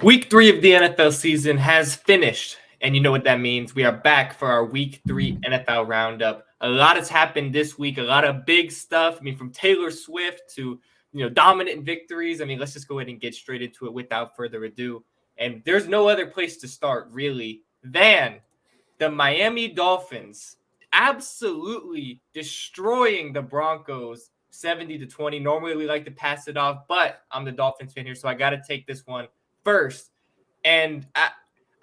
Week 3 of the NFL season has finished, and you know what that means. We are back for our Week 3 NFL Roundup. A lot has happened this week, a lot of big stuff. I mean, from Taylor Swift to, dominant victories. I mean, let's just go ahead and get straight into it without further ado. And there's no other place to start, really, than the Miami Dolphins absolutely destroying the Broncos 70-20. Normally, we like to pass it off, but I'm the Dolphins fan here, so I got to take this one first. And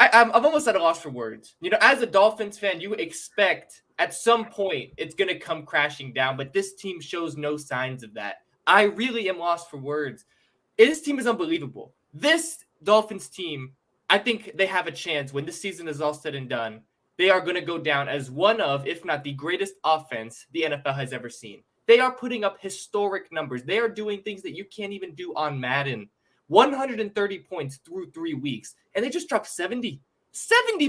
I'm almost at a loss for words. As a Dolphins fan, you expect at some point it's going to come crashing down, but this team shows no signs of that. I really am lost for words. This team is unbelievable. This Dolphins team, I think they have a chance when this season is all said and done. They are going to go down as one of, if not the greatest offense the NFL has ever seen. They are putting up historic numbers. They are doing things that you can't even do on Madden. 130 points through 3 weeks, and they just dropped 70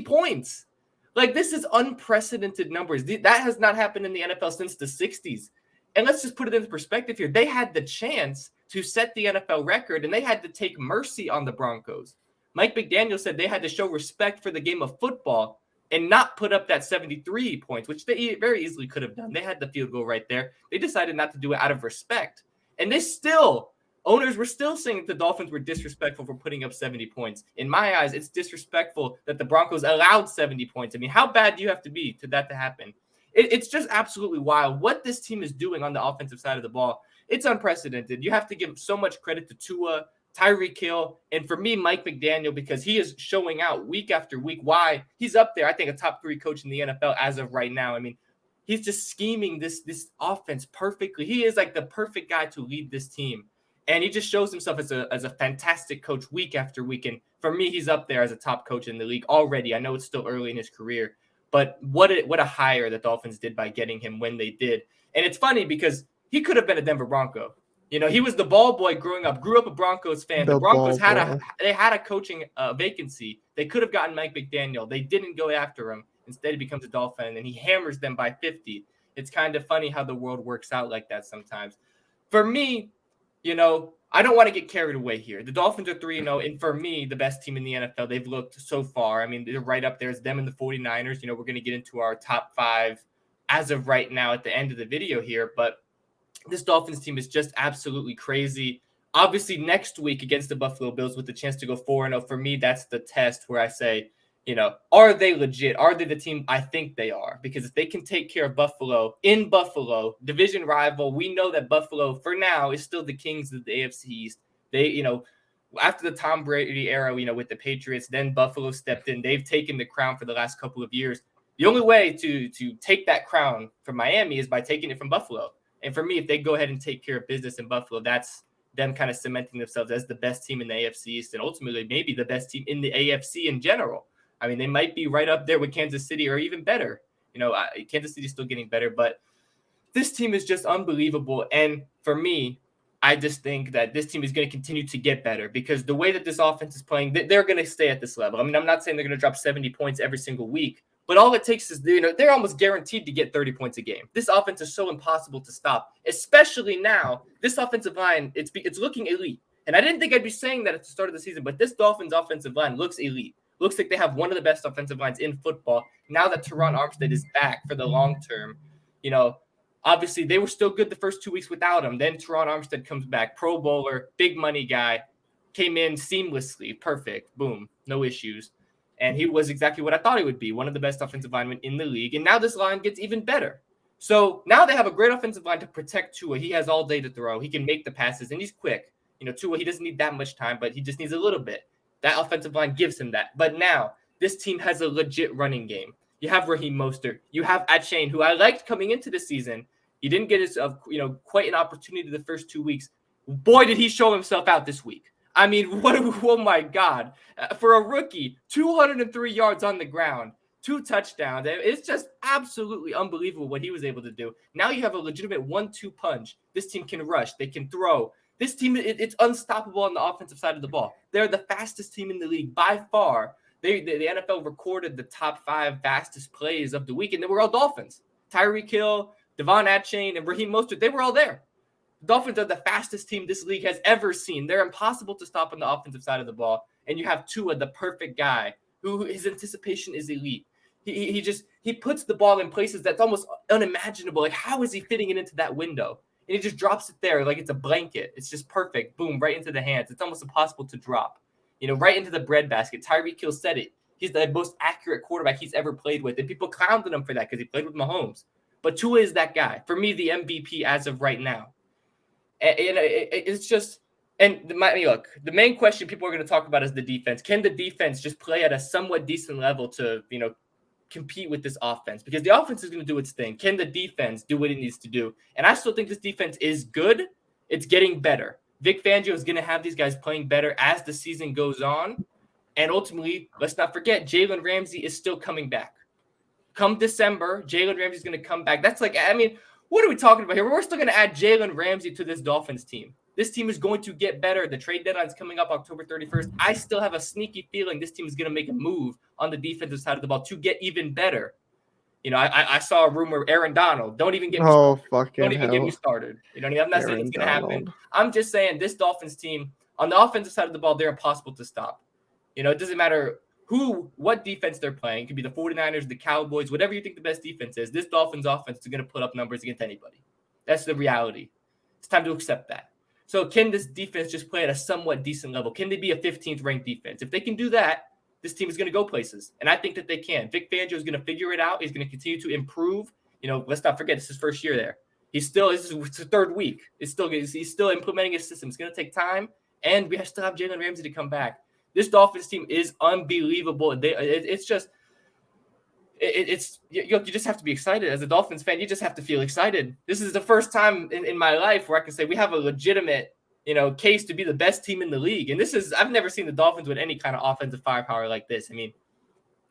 points. Like, this is unprecedented numbers. That has not happened in the NFL since the 60s. And let's just put it into perspective here. They had the chance to set the NFL record, and they had to take mercy on the Broncos. Mike McDaniel said they had to show respect for the game of football and not put up that 73 points, which they very easily could have done. They had the field goal right there. They decided not to do it out of respect. And owners were still saying that the Dolphins were disrespectful for putting up 70 points. In my eyes, it's disrespectful that the Broncos allowed 70 points. I mean, how bad do you have to be to that to happen? It's just absolutely wild what this team is doing on the offensive side of the ball. It's unprecedented. You have to give so much credit to Tua, Tyreek Hill, and for me, Mike McDaniel, because he is showing out week after week why he's up there. I think a top 3 coach in the NFL as of right now. I mean, he's just scheming this offense perfectly. He is like the perfect guy to lead this team. And he just shows himself as a fantastic coach week after week. And for me, he's up there as a top coach in the league already. I know it's still early in his career, but what a hire the Dolphins did by getting him when they did. And it's funny because he could have been a Denver Bronco. He was the ball boy growing up, grew up a Broncos fan. The Broncos had a coaching vacancy. They could have gotten Mike McDaniel. They didn't go after him. Instead, he becomes a Dolphin, and he hammers them by 50. It's kind of funny how the world works out like that sometimes. For me, I don't want to get carried away here. The Dolphins are 3-0, and for me, the best team in the NFL. They've looked so far. I mean, they're right up there. It's them and the 49ers. We're going to get into our top 5 as of right now at the end of the video here, but this Dolphins team is just absolutely crazy. Obviously, next week against the Buffalo Bills with the chance to go 4-0, for me, that's the test where I say, are they legit? Are they the team I think they are? Because if they can take care of Buffalo in Buffalo, division rival, we know that Buffalo, for now, is still the kings of the AFC East. They, after the Tom Brady era, with the Patriots, then Buffalo stepped in. They've taken the crown for the last couple of years. The only way to take that crown from Miami is by taking it from Buffalo. And for me, if they go ahead and take care of business in Buffalo, that's them kind of cementing themselves as the best team in the AFC East and ultimately maybe the best team in the AFC in general. I mean, they might be right up there with Kansas City or even better. Kansas City's still getting better, but this team is just unbelievable. And for me, I just think that this team is going to continue to get better because the way that this offense is playing, they're going to stay at this level. I mean, I'm not saying they're going to drop 70 points every single week, but all it takes is, they're almost guaranteed to get 30 points a game. This offense is so impossible to stop, especially now. This offensive line, it's looking elite. And I didn't think I'd be saying that at the start of the season, but this Dolphins offensive line looks elite. Looks like they have one of the best offensive lines in football. Now that Teron Armstead is back for the long term, obviously they were still good the first 2 weeks without him. Then Teron Armstead comes back, Pro Bowler, big money guy, came in seamlessly, perfect, boom, no issues. And he was exactly what I thought he would be, one of the best offensive linemen in the league. And now this line gets even better. So now they have a great offensive line to protect Tua. He has all day to throw. He can make the passes, and he's quick. Tua, he doesn't need that much time, but he just needs a little bit. That offensive line gives him that. But now this team has a legit running game. You have Raheem Mostert. You have Achane, who I liked coming into the season. He didn't get his, quite an opportunity the first 2 weeks. Boy, did he show himself out this week. I mean, oh my God. For a rookie, 203 yards on the ground, 2 touchdowns. It's just absolutely unbelievable what he was able to do. Now you have a legitimate 1-2 punch. This team can rush. They can throw. This team, it's unstoppable on the offensive side of the ball. They're the fastest team in the league by far. The NFL recorded the top 5 fastest plays of the week, and they were all Dolphins. Tyreek Hill, Devon Achane, and Raheem Mostert, they were all there. The Dolphins are the fastest team this league has ever seen. They're impossible to stop on the offensive side of the ball. and you have Tua, the perfect guy, who his anticipation is elite. He puts the ball in places that's almost unimaginable. Like, how is he fitting it into that window? And he just drops it there like it's a blanket. It's just perfect. Boom, right into the hands. It's almost impossible to drop. Right into the breadbasket. Tyreek Hill said it. He's the most accurate quarterback he's ever played with. And people clowned him for that because he played with Mahomes. But Tua is that guy. For me, the MVP as of right now. And it's just – look, the main question people are going to talk about is the defense. Can the defense just play at a somewhat decent level to, compete with this offense? Because the offense is going to do its thing. Can the defense do what it needs to do? And I still think this defense is good. It's getting better. Vic Fangio is going to have these guys playing better as the season goes on. And ultimately, let's not forget, Jalen Ramsey is still coming back. Come December, Jalen Ramsey is going to come back. That's like, what are we talking about here? We're still going to add Jalen Ramsey to this Dolphins team. This team is going to get better. The trade deadline is coming up October 31st. I still have a sneaky feeling this team is going to make a move on the defensive side of the ball to get even better. I saw a rumor, Aaron Donald. Don't even get me started. Don't even get me started. I'm not saying it's going to happen. I'm just saying this Dolphins team, on the offensive side of the ball, they're impossible to stop. It doesn't matter what defense they're playing. It could be the 49ers, the Cowboys, whatever you think the best defense is. This Dolphins offense is going to put up numbers against anybody. That's the reality. It's time to accept that. So can this defense just play at a somewhat decent level? Can they be a 15th ranked defense? If they can do that, this team is going to go places. And I think that they can. Vic Fangio is going to figure it out. He's going to continue to improve. Let's not forget, this is his first year there. This is his third week. He's still implementing his system. It's going to take time. And we still have Jalen Ramsey to come back. This Dolphins team is unbelievable. You just have to be excited. As a Dolphins fan, you just have to feel excited. This is the first time in my life where I can say we have a legitimate, case to be the best team in the league. And I've never seen the Dolphins with any kind of offensive firepower like this.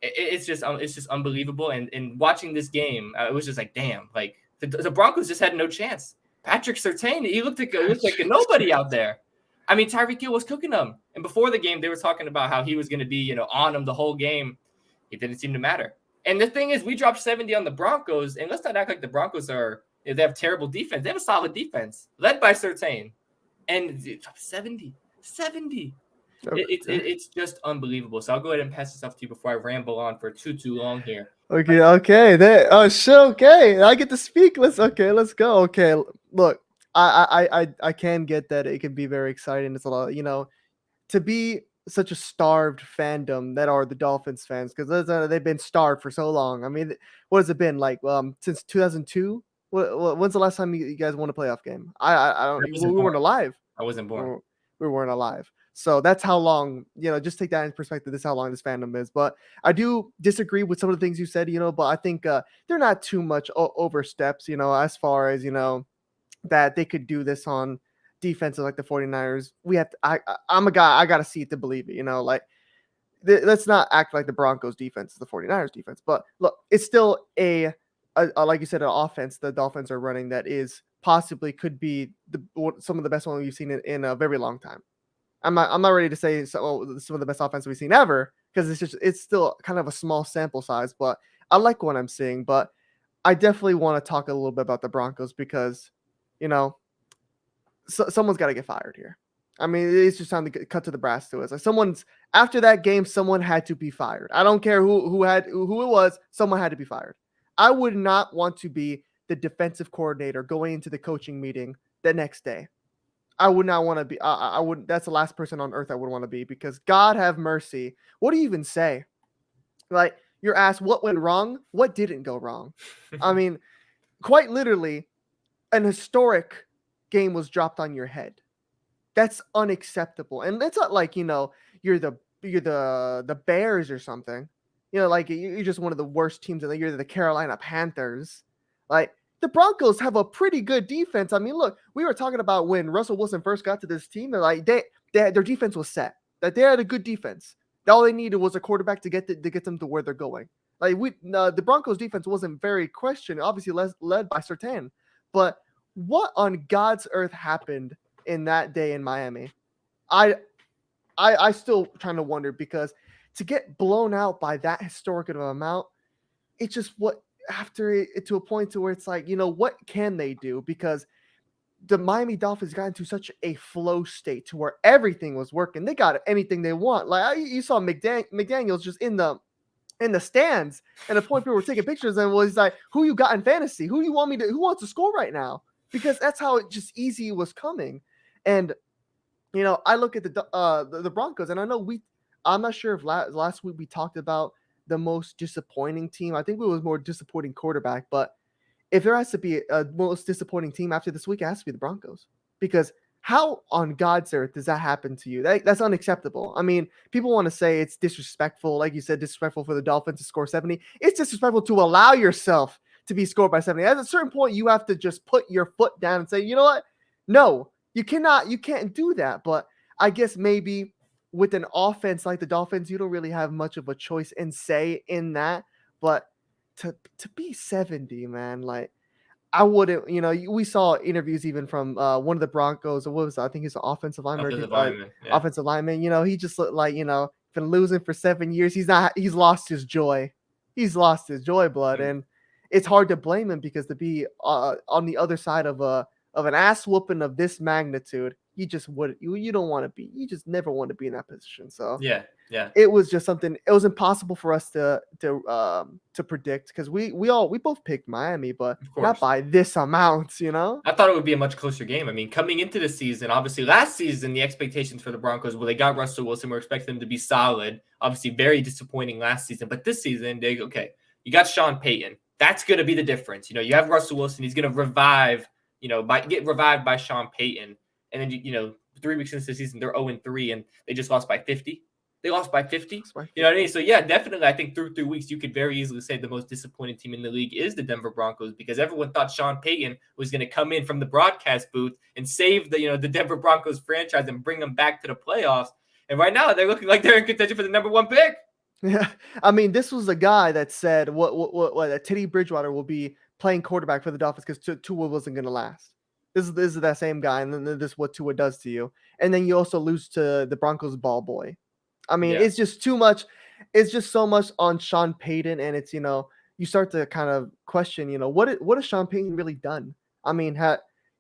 It's just unbelievable. And watching this game, it was just like, damn, like the Broncos just had no chance. Patrick Surtain, he looked like a nobody out there. Tyreek Hill was cooking them. And before the game, they were talking about how he was going to be, on him the whole game. It didn't seem to matter. And the thing is, we dropped 70 on the Broncos, and let's not act like the Broncos they have terrible defense. They have a solid defense, led by Surtain. And 70. Okay. It's just unbelievable. So I'll go ahead and pass this off to you before I ramble on for too long here. Okay. Okay. I get to speak. Let's go. Okay, look, I can get that it can be very exciting. It's a lot, to be such a starved fandom that are the Dolphins fans, because they've been starved for so long. What has it been like? Since 2002. When's the last time you guys won a playoff game? I don't. We weren't alive. I wasn't born. We weren't alive. So that's how long. Just take that in perspective. This is how long this fandom is. But I do disagree with some of the things you said. But I think they're not too much oversteps. As far as that they could do this on defenses like the 49ers. I'm a guy, I got to see it to believe it, let's not act like the Broncos defense is the 49ers defense, but look, it's still a like you said, an offense the Dolphins are running that is possibly could be some of the best one we've seen in a very long time. I'm not ready to say some of the best offense we've seen ever, because it's still kind of a small sample size, but I like what I'm seeing. But I definitely want to talk a little bit about the Broncos, because someone's got to get fired here. It's just time to cut to the brass to it. Like after that game, someone had to be fired. I don't care who it was. Someone had to be fired. I would not want to be the defensive coordinator going into the coaching meeting the next day. I would not want to be. I would. That's the last person on earth I would want to be, because God have mercy. What do you even say? Like, you're asked what went wrong, what didn't go wrong. Quite literally, an historic game was dropped on your head. That's unacceptable. And it's not like, you're the Bears or something. Like you're just one of the worst teams in the year, the Carolina Panthers. Like, the Broncos have a pretty good defense. Look, we were talking about when Russell Wilson first got to this team, their defense was set. That they had a good defense. All they needed was a quarterback to get them to where they're going. Like, the Broncos defense wasn't very questioned, obviously led by Surtain. But what on God's earth happened in that day in Miami? I still trying to wonder, because to get blown out by that historic of an amount, it's just after it to a point to where it's like, what can they do? Because the Miami Dolphins got into such a flow state to where everything was working. They got anything they want. Like you saw McDaniels just in the stands, and the point people were taking pictures and was like, "Who you got in fantasy? Who wants to score right now?" Because that's how it just easy was coming. And I look at the Broncos, and I'm not sure if last week we talked about the most disappointing team. I think it was more disappointing quarterback, but if there has to be a most disappointing team after this week, it has to be the Broncos. Because how on God's earth does that happen to you? That's unacceptable. I mean, people want to say it's disrespectful, like you said, disrespectful for the Dolphins to score 70. It's disrespectful to allow yourself to be scored by 70. At a certain point, you have to just put your foot down and say, you know what? No, you can't do that. But I guess maybe with an offense like the Dolphins, you don't really have much of a choice and say in that. But to be 70, man, like I wouldn't, we saw interviews even from one of the Broncos, or what was it? I think he's an offensive lineman. Yeah. Offensive lineman. He just looked like, been losing for 7 years. He's lost his joy. He's lost his joy blood. And it's hard to blame him, because to be on the other side of an ass whooping of this magnitude, you don't want to be. You just never want to be in that position. So yeah. It was just something. It was impossible for us to predict, because we both picked Miami, but not by this amount. I thought it would be a much closer game. I mean, coming into the season, obviously last season the expectations for the Broncos, well, they got Russell Wilson. We're expecting them to be solid. Obviously, very disappointing last season, but this season you got Sean Payton. That's going to be the difference. You have Russell Wilson. He's going to revive. Get revived by Sean Payton, and then 3 weeks into the season they're 0-3 and they just lost by 50. They lost by 50. You know what I mean? So, yeah, definitely, I think through 3 weeks, you could very easily say the most disappointing team in the league is the Denver Broncos, because everyone thought Sean Payton was going to come in from the broadcast booth and save the Denver Broncos franchise and bring them back to the playoffs. And right now, they're looking like they're in contention for the number 1 pick. Yeah. I mean, this was a guy that said that Teddy Bridgewater will be playing quarterback for the Dolphins because Tua wasn't going to last. This is that same guy, and then this is what Tua does to you. And then you also lose to the Broncos ball boy. I mean, It's just too much. It's just so much on Sean Payton, and it's, you start to kind of question, what has Sean Payton really done? I mean,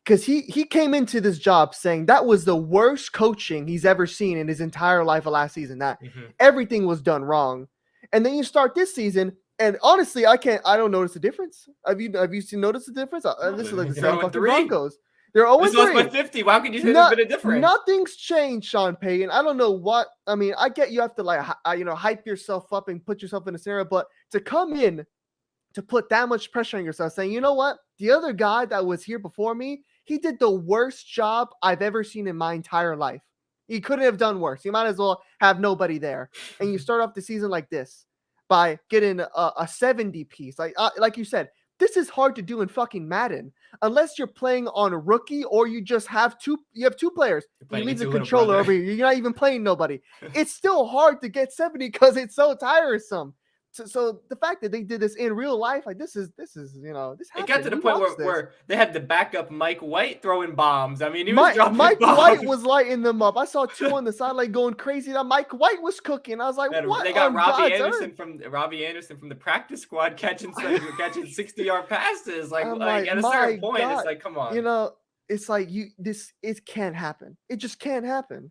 because he came into this job saying that was the worst coaching he's ever seen in his entire life of last season, that everything was done wrong. And then you start this season, and honestly, I don't notice a difference. Have you noticed the difference? This is like the same fucking Broncos. They're always lost by 50. How can you say there's been a difference? Nothing's changed, Sean Payton. I don't know what. I mean, I get you have to hype yourself up and put yourself in a scenario, but to come in to put that much pressure on yourself, saying, you know what, the other guy that was here before me, he did the worst job I've ever seen in my entire life. He couldn't have done worse. You might as well have nobody there. And you start off the season like this by getting a 70 piece, like you said. This is hard to do in fucking Madden, unless you're playing on a rookie or you just have two players. You leave the controller over here. You're not even playing nobody. It's still hard to get 70 because it's so tiresome. So the fact that they did this in real life, like this is this happened. It got to the point where they had the backup Mike White throwing bombs. I mean, he was dropping Mike bombs. White was lighting them up. I saw two on the sideline going crazy. That Mike White was cooking. I was like, what? They got Robbie Anderson from the practice squad catching 60-yard passes. Like at a certain point, it's like, come on. It's like it can't happen. It just can't happen.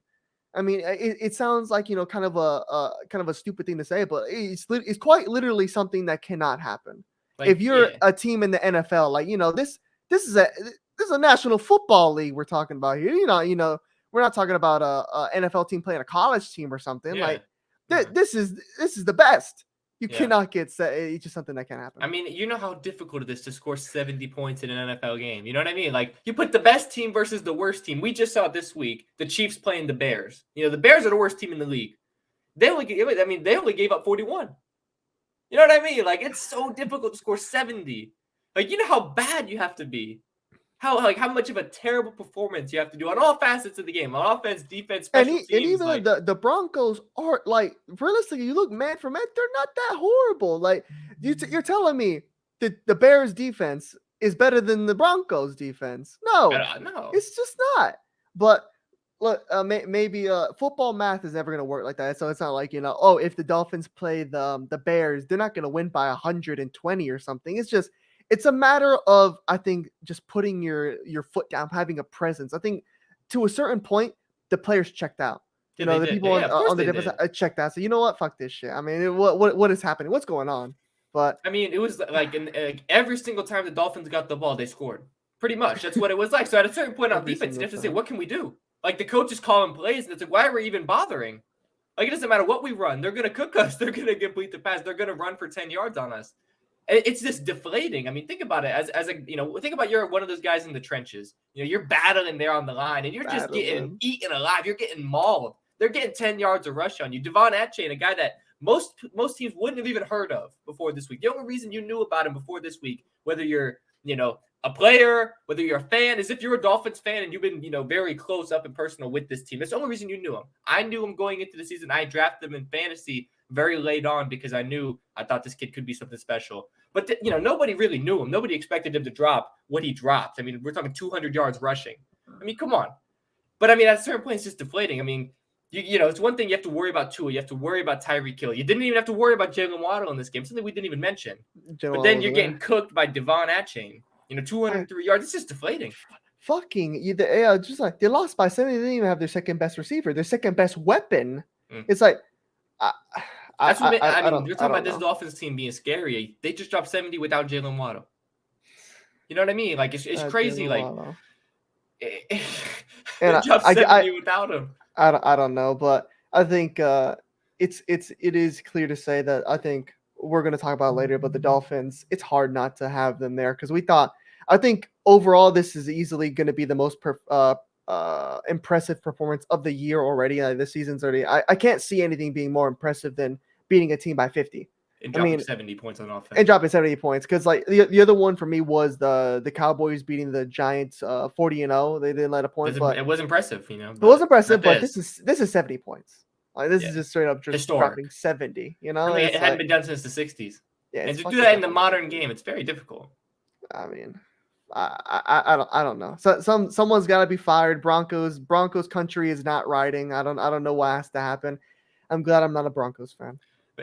I mean, it sounds like, kind of a stupid thing to say, but it's quite literally something that cannot happen. Like, if you're a team in the NFL, like, this is a National Football League we're talking about here. We're not talking about a NFL team playing a college team or something. Yeah. Like this is the best. You cannot get set. It's just something that can't happen. I mean, you know how difficult it is to score 70 points in an NFL game. You know what I mean? Like, you put the best team versus the worst team. We just saw it this week. The Chiefs playing the Bears. The Bears are the worst team in the league. They only gave up 41. You know what I mean? Like, it's so difficult to score 70. Like, you know how bad you have to be. How much of a terrible performance you have to do on all facets of the game, on offense, defense, special teams. And even the Broncos are, like, realistically, you look man for man, they're not that horrible. Like, you're telling me that the Bears defense is better than the Broncos defense? No, it's just not. But look, maybe football math is never going to work like that. So it's not like, if the Dolphins play the Bears, they're not going to win by 120 or something. It's just it's a matter of, I think, just putting your foot down, having a presence. I think to a certain point, the players checked out. Yeah, they The did. people Yeah, of course on the they defense did. checked out. So you know what? Fuck this shit. I mean, what is happening? What's going on? But I mean, it was like every single time the Dolphins got the ball, they scored. Pretty much, that's what it was like. So at a certain point on every defense, you single have to say, time. what can we do? Like the coach is calling plays, and it's like, why are we even bothering? Like it doesn't matter what we run; they're gonna cook us. They're gonna complete the pass. They're gonna run for 10 yards on us. It's just deflating. I mean, think about it as a think about you're one of those guys in the trenches. You're battling there on the line, and you're just getting eaten alive. You're getting mauled. They're getting 10 yards of rush on you. Devon Achane, a guy that most teams wouldn't have even heard of before this week. The only reason you knew about him before this week, whether you're a player, whether you're a fan, is if you're a Dolphins fan and you've been very close up and personal with this team. That's the only reason you knew him. I knew him going into the season. I drafted him in fantasy very late on because I thought this kid could be something special. But nobody really knew him. Nobody expected him to drop what he dropped. I mean, we're talking 200 yards rushing. I mean, come on. But I mean, at a certain point, it's just deflating. I mean, it's one thing you have to worry about Tua. You have to worry about Tyreek Hill. You didn't even have to worry about Jalen Waddle in this game, something we didn't even mention. But then you're getting cooked by Devon Achane. 203 yards. It's just deflating. Just like they lost by 70. They didn't even have their second best receiver, their second best weapon. It's like, that's what I mean. You're talking about this Dolphins team being scary. They just dropped 70 without Jalen Waddle. You know what I mean? Like it's crazy. Like they dropped 70 without him. I don't know, but I think it is clear to say that I think we're going to talk about it later, but the Dolphins, it's hard not to have them there because I think overall this is easily going to be the most impressive performance of the year already. This season's already. I can't see anything being more impressive than beating a team by 50. And dropping 70 points on offense. And dropping 70 points because like the other one for me was the Cowboys beating the Giants 40-0. They didn't let a point, but it was impressive. It was impressive, but this is 70 points. Like this is just straight up just dropping 70. I mean, it hadn't been done since the 60s. Yeah, and to do that in the modern game, it's very difficult. I mean, I don't know. So someone's got to be fired. Broncos country is not riding. I don't know what has to happen. I'm glad I'm not a Broncos fan.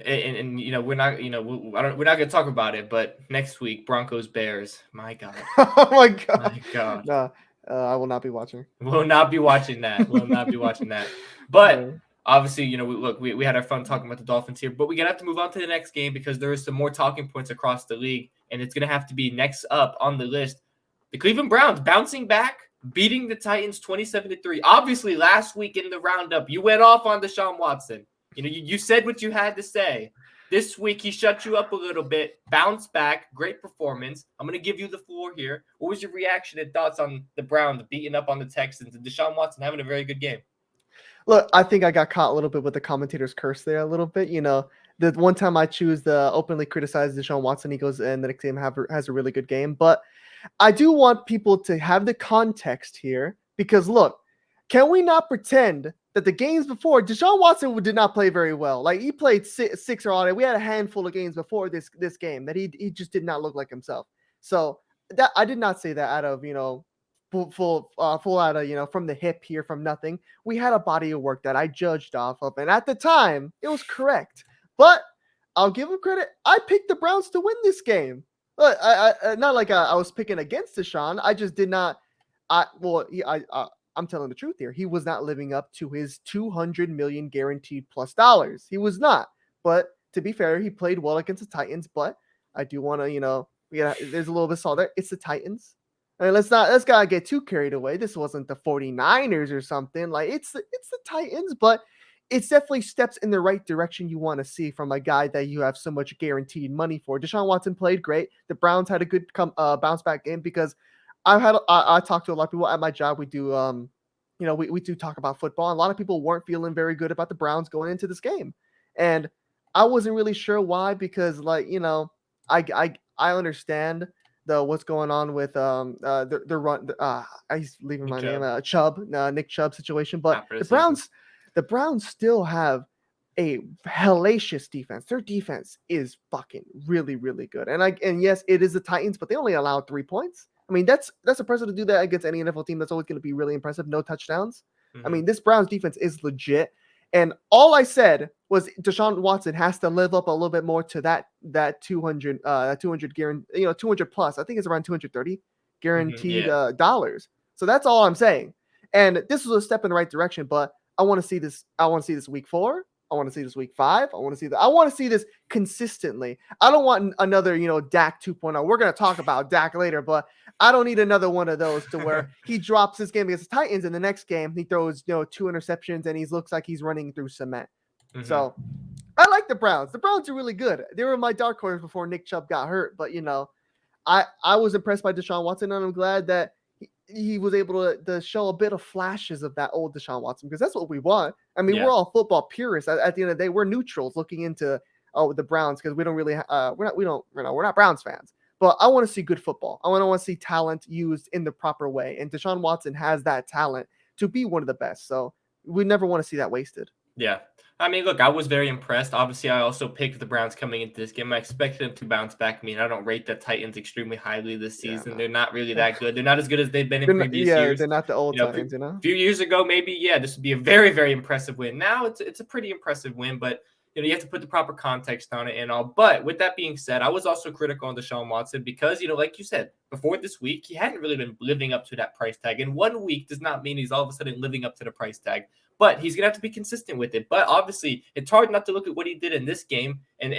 And we're not we're not gonna talk about it. But next week, Broncos Bears. My God. Oh my God. My God. No, I will not be watching. We'll not be watching that. But obviously, we had our fun talking about the Dolphins here, but we're gonna have to move on to the next game because there is some more talking points across the league, and it's gonna have to be next up on the list. The Cleveland Browns bouncing back, beating the Titans 27-3. Obviously, last week in the roundup, you went off on Deshaun Watson. You said what you had to say. This week, he shut you up a little bit, bounced back, great performance. I'm going to give you the floor here. What was your reaction and thoughts on the Browns beating up on the Texans and Deshaun Watson having a very good game? Look, I think I got caught a little bit with the commentator's curse there a little bit. The one time I choose to openly criticize Deshaun Watson, he goes and the next game has a really good game. But I do want people to have the context here because, look, can we not pretend that the games before, Deshaun Watson did not play very well. Like, he played six or all. We had a handful of games before this game that he just did not look like himself. So that I did not say that out of, full out of, from the hip here, from nothing. We had a body of work that I judged off of. And at the time, it was correct. But I'll give him credit. I picked the Browns to win this game. But I not like I was picking against Deshaun. I just did not. I'm telling the truth here. He was not living up to his $200 million guaranteed plus dollars. He was not. But to be fair, he played well against the Titans. But I do want to, there's a little bit of salt there. It's the Titans. I mean, let's not get too carried away. This wasn't the 49ers or something. Like it's the Titans, but it's definitely steps in the right direction you want to see from a guy that you have so much guaranteed money for. Deshaun Watson played great. The Browns had a good bounce back game because I talked to a lot of people at my job. We do, we do talk about football. And a lot of people weren't feeling very good about the Browns going into this game. And I wasn't really sure why, because I understand what's going on with the run. He's leaving my name, Chubb, Nick Chubb situation. But the Browns still have a hellacious defense. Their defense is fucking really, really good. And yes, it is the Titans, but they only allowed 3 points. I mean, that's impressive to do that against any NFL team. That's always going to be really impressive. No touchdowns. Mm-hmm. I mean, this Browns defense is legit. And all I said was Deshaun Watson has to live up a little bit more to that 200 guarantee, 200 plus. I think it's around 230 guaranteed dollars. So that's all I'm saying. And this was a step in the right direction, but I want to see this. I want to see this week 4. I want to see this week 5. I want to see this consistently. I don't want another, Dak 2.0. We're going to talk about Dak later, but I don't need another one of those to where he drops this game against the Titans, and the next game he throws, 2 interceptions and he looks like he's running through cement. So I like the Browns. The Browns are really good. They were my dark horse before Nick Chubb got hurt, but I was impressed by Deshaun Watson, and I'm glad that he was able to show a bit of flashes of that old Deshaun Watson, because that's what we want. I mean, we're all football purists. At the end of the day, we're neutrals looking into the Browns, because we don't really we're not Browns fans. But I want to see good football. I want to see talent used in the proper way, and Deshaun Watson has that talent to be one of the best. So we never want to see that wasted. Yeah. I mean, look, I was very impressed. Obviously, I also picked the Browns coming into this game. I expected them to bounce back. I mean, I don't rate the Titans extremely highly this season. Yeah, no. They're not really that good. They're not as good as they've been in previous years. They're not the old Titans, A few years ago, maybe, this would be a very, very impressive win. Now it's a pretty impressive win, but you have to put the proper context on it and all. But with that being said, I was also critical on Deshaun Watson because, like you said, before this week, he hadn't really been living up to that price tag. And 1 week does not mean he's all of a sudden living up to the price tag. But he's going to have to be consistent with it. But obviously, it's hard not to look at what he did in this game and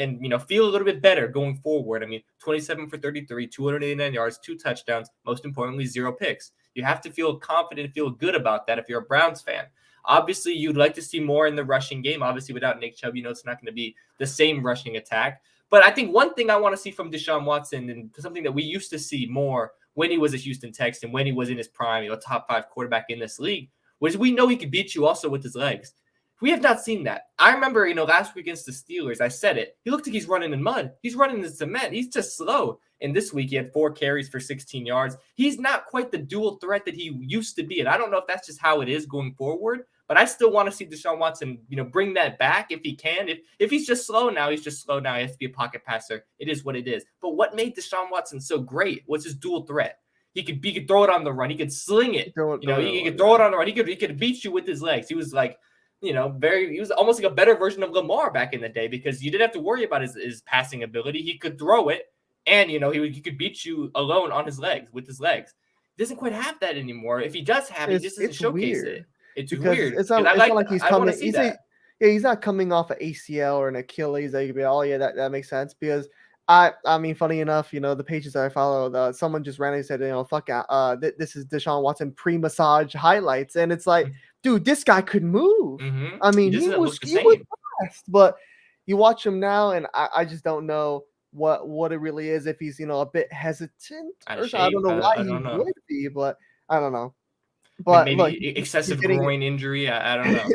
feel a little bit better going forward. I mean, 27 for 33, 289 yards, 2 touchdowns, most importantly, 0 picks. You have to feel confident, feel good about that if you're a Browns fan. Obviously, you'd like to see more in the rushing game. Obviously, without Nick Chubb, it's not going to be the same rushing attack. But I think one thing I want to see from Deshaun Watson, and something that we used to see more when he was a Houston Texan, when he was in his prime, top 5 quarterback in this league, was we know he could beat you also with his legs. We have not seen that. I remember, last week against the Steelers, I said it. He looked like he's running in mud. He's running in cement. He's just slow. And this week, he had 4 carries for 16 yards. He's not quite the dual threat that he used to be. And I don't know if that's just how it is going forward. But I still want to see Deshaun Watson, bring that back if he can. If he's just slow now, he's just slow now. He has to be a pocket passer. It is what it is. But what made Deshaun Watson so great was his dual threat. He could throw it on the run. He could sling it. He could throw it on the run. He could beat you with his legs. He was like, he was almost like a better version of Lamar back in the day, because you didn't have to worry about his passing ability. He could throw it, and he could beat you alone on his legs with his legs. He doesn't quite have that anymore. If he does have it, he just doesn't showcase it. It's weird. It's not like he's coming. He's not coming off an ACL or an Achilles. That you could be, that makes sense, because I mean, funny enough, the pages that I follow, someone just randomly said, fuck out. This is Deshaun Watson pre-massage highlights, and it's like, dude, this guy could move. Mm-hmm. I mean, he was fast, but you watch him now, and I just don't know what it really is. If he's a bit hesitant, I don't know why he would be, but I don't know. But maybe excessive groin injury. I don't know.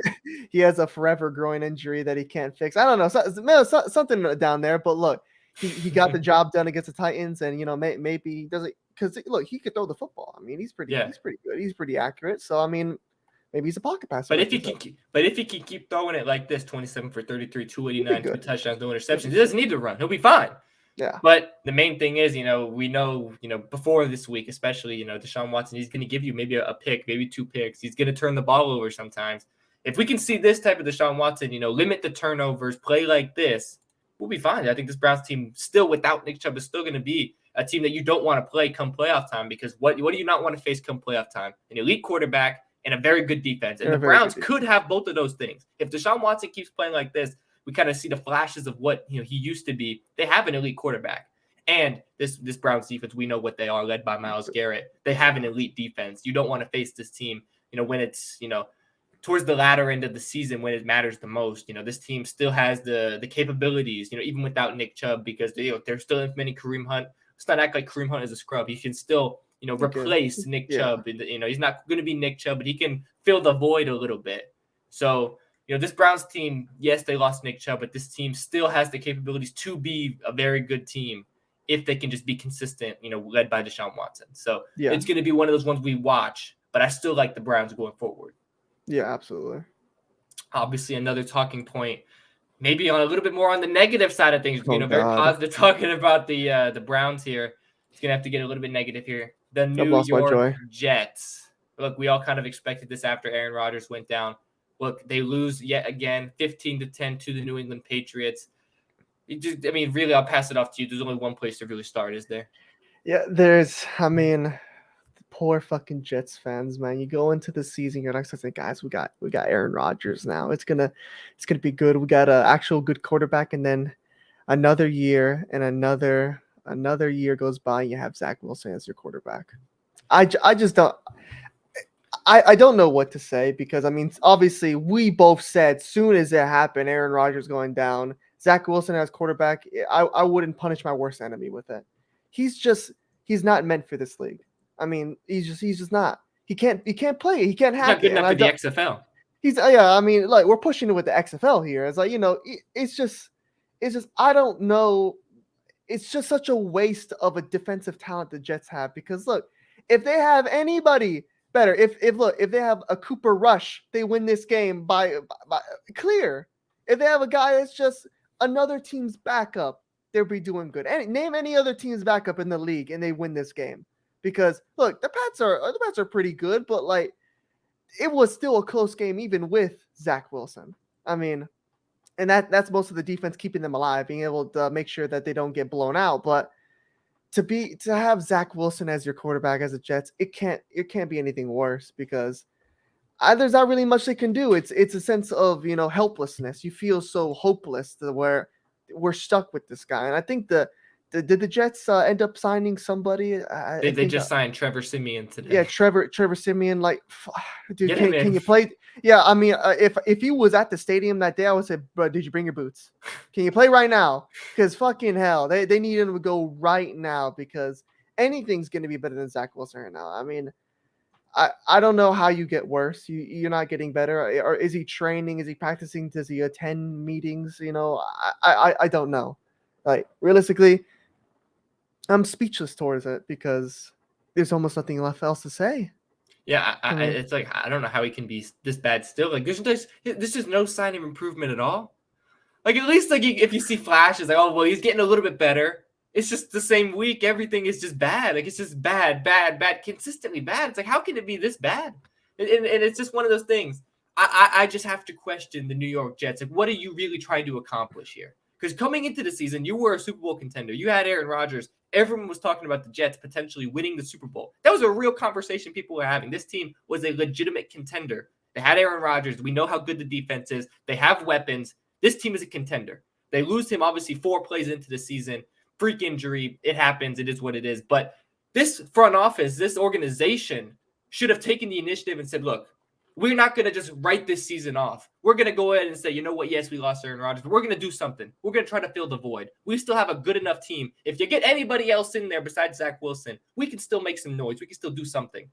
He has a forever groin injury that he can't fix. I don't know, something down there. But look, he got the job done against the Titans, and maybe he doesn't, because look, he could throw the football. I mean, he's pretty good. He's pretty accurate. So I mean, maybe he's a pocket passer. But if he can keep throwing it like this, 27 for 33, 289, 2 touchdowns, no interceptions, he doesn't need to run. He'll be fine. Yeah. But the main thing is, we know, before this week, especially, Deshaun Watson, he's going to give you maybe a pick, maybe 2 picks. He's going to turn the ball over sometimes. If we can see this type of Deshaun Watson, limit the turnovers, play like this, we'll be fine. I think this Browns team, still without Nick Chubb, is still going to be a team that you don't want to play come playoff time, because what do you not want to face come playoff time? An elite quarterback and a very good defense. And the Browns could have both of those things. If Deshaun Watson keeps playing like this, we kind of see the flashes of what he used to be. They have an elite quarterback. And this Browns defense, we know what they are, led by Myles Garrett. They have an elite defense. You don't want to face this team, when it's, towards the latter end of the season, when it matters the most. This team still has the capabilities, even without Nick Chubb, because they're still implementing Kareem Hunt. Let's not act like Kareem Hunt is a scrub. He can still, replace Nick Chubb. He's not going to be Nick Chubb, but he can fill the void a little bit. So, this Browns team, yes, they lost Nick Chubb, but this team still has the capabilities to be a very good team if they can just be consistent, led by Deshaun Watson. So It's going to be one of those ones we watch, but I still like the Browns going forward. Yeah, absolutely. Obviously, another talking point, maybe on a little bit more on the negative side of things. Very positive talking about the Browns here. It's going to have to get a little bit negative here. The New York Jets. Look, we all kind of expected this after Aaron Rodgers went down. Look, they lose yet again, 15-10 to the New England Patriots. Really, I'll pass it off to you. There's only one place to really start, is there? Yeah, poor fucking Jets fans, man. You go into the season, you're like, saying, guys, we got Aaron Rodgers now. It's gonna be good. We got an actual good quarterback, and then another year and another year goes by, and you have Zach Wilson as your quarterback. I just don't. I don't know what to say because obviously we both said soon as it happened, Aaron Rodgers going down, Zach Wilson as quarterback. I wouldn't punish my worst enemy with it. He's not meant for this league. He's just not. He can't play. He can't hack He's it. not good enough for the XFL. He's we're pushing it with the XFL here. It's like, it's just I don't know. It's just such a waste of a defensive talent the Jets have because look, if they have anybody better, if they have a Cooper Rush, they win this game by clear. If they have a guy that's just another team's backup, they'll be doing good. Name any other team's backup in the league and they win this game. Because look, the Pats are pretty good, but like it was still a close game even with Zach Wilson. And that's most of the defense keeping them alive, being able to make sure that they don't get blown out. But to have Zach Wilson as your quarterback as a Jets, it can't be anything worse because there's not really much they can do. It's a sense of helplessness. You feel so hopeless to where we're stuck with this guy. And I think did the Jets end up signing somebody? They just signed Trevor Siemian today. Yeah, Trevor Siemian. Like, dude, can you play? Yeah, if he was at the stadium that day, I would say, bro, did you bring your boots? Can you play right now? Because fucking hell, they need him to go right now because anything's going to be better than Zach Wilson right now. I don't know how you get worse. You're not getting better. Or is he training? Is he practicing? Does he attend meetings? I don't know. Like, realistically, I'm speechless towards it because there's almost nothing left else to say. Yeah, it's like I don't know how he can be this bad still. Like there's just no sign of improvement at all. Like at least if you see flashes, like he's getting a little bit better. It's just the same week. Everything is just bad. Like it's just bad, consistently bad. It's like how can it be this bad? And it's just one of those things. I just have to question the New York Jets. Like what are you really trying to accomplish here? Because coming into the season, you were a Super Bowl contender. You had Aaron Rodgers. Everyone was talking about the Jets potentially winning the Super Bowl. That was a real conversation people were having. This team was a legitimate contender. They had Aaron Rodgers. We know how good the defense is. They have weapons. This team is a contender. They lose him, obviously, 4 plays into the season. Freak injury. It happens. It is what it is. But this front office, this organization should have taken the initiative and said, look, we're not going to just write this season off. We're going to go ahead and say, you know what? Yes, we lost Aaron Rodgers, but we're going to do something. We're going to try to fill the void. We still have a good enough team. If you get anybody else in there besides Zach Wilson, we can still make some noise. We can still do something.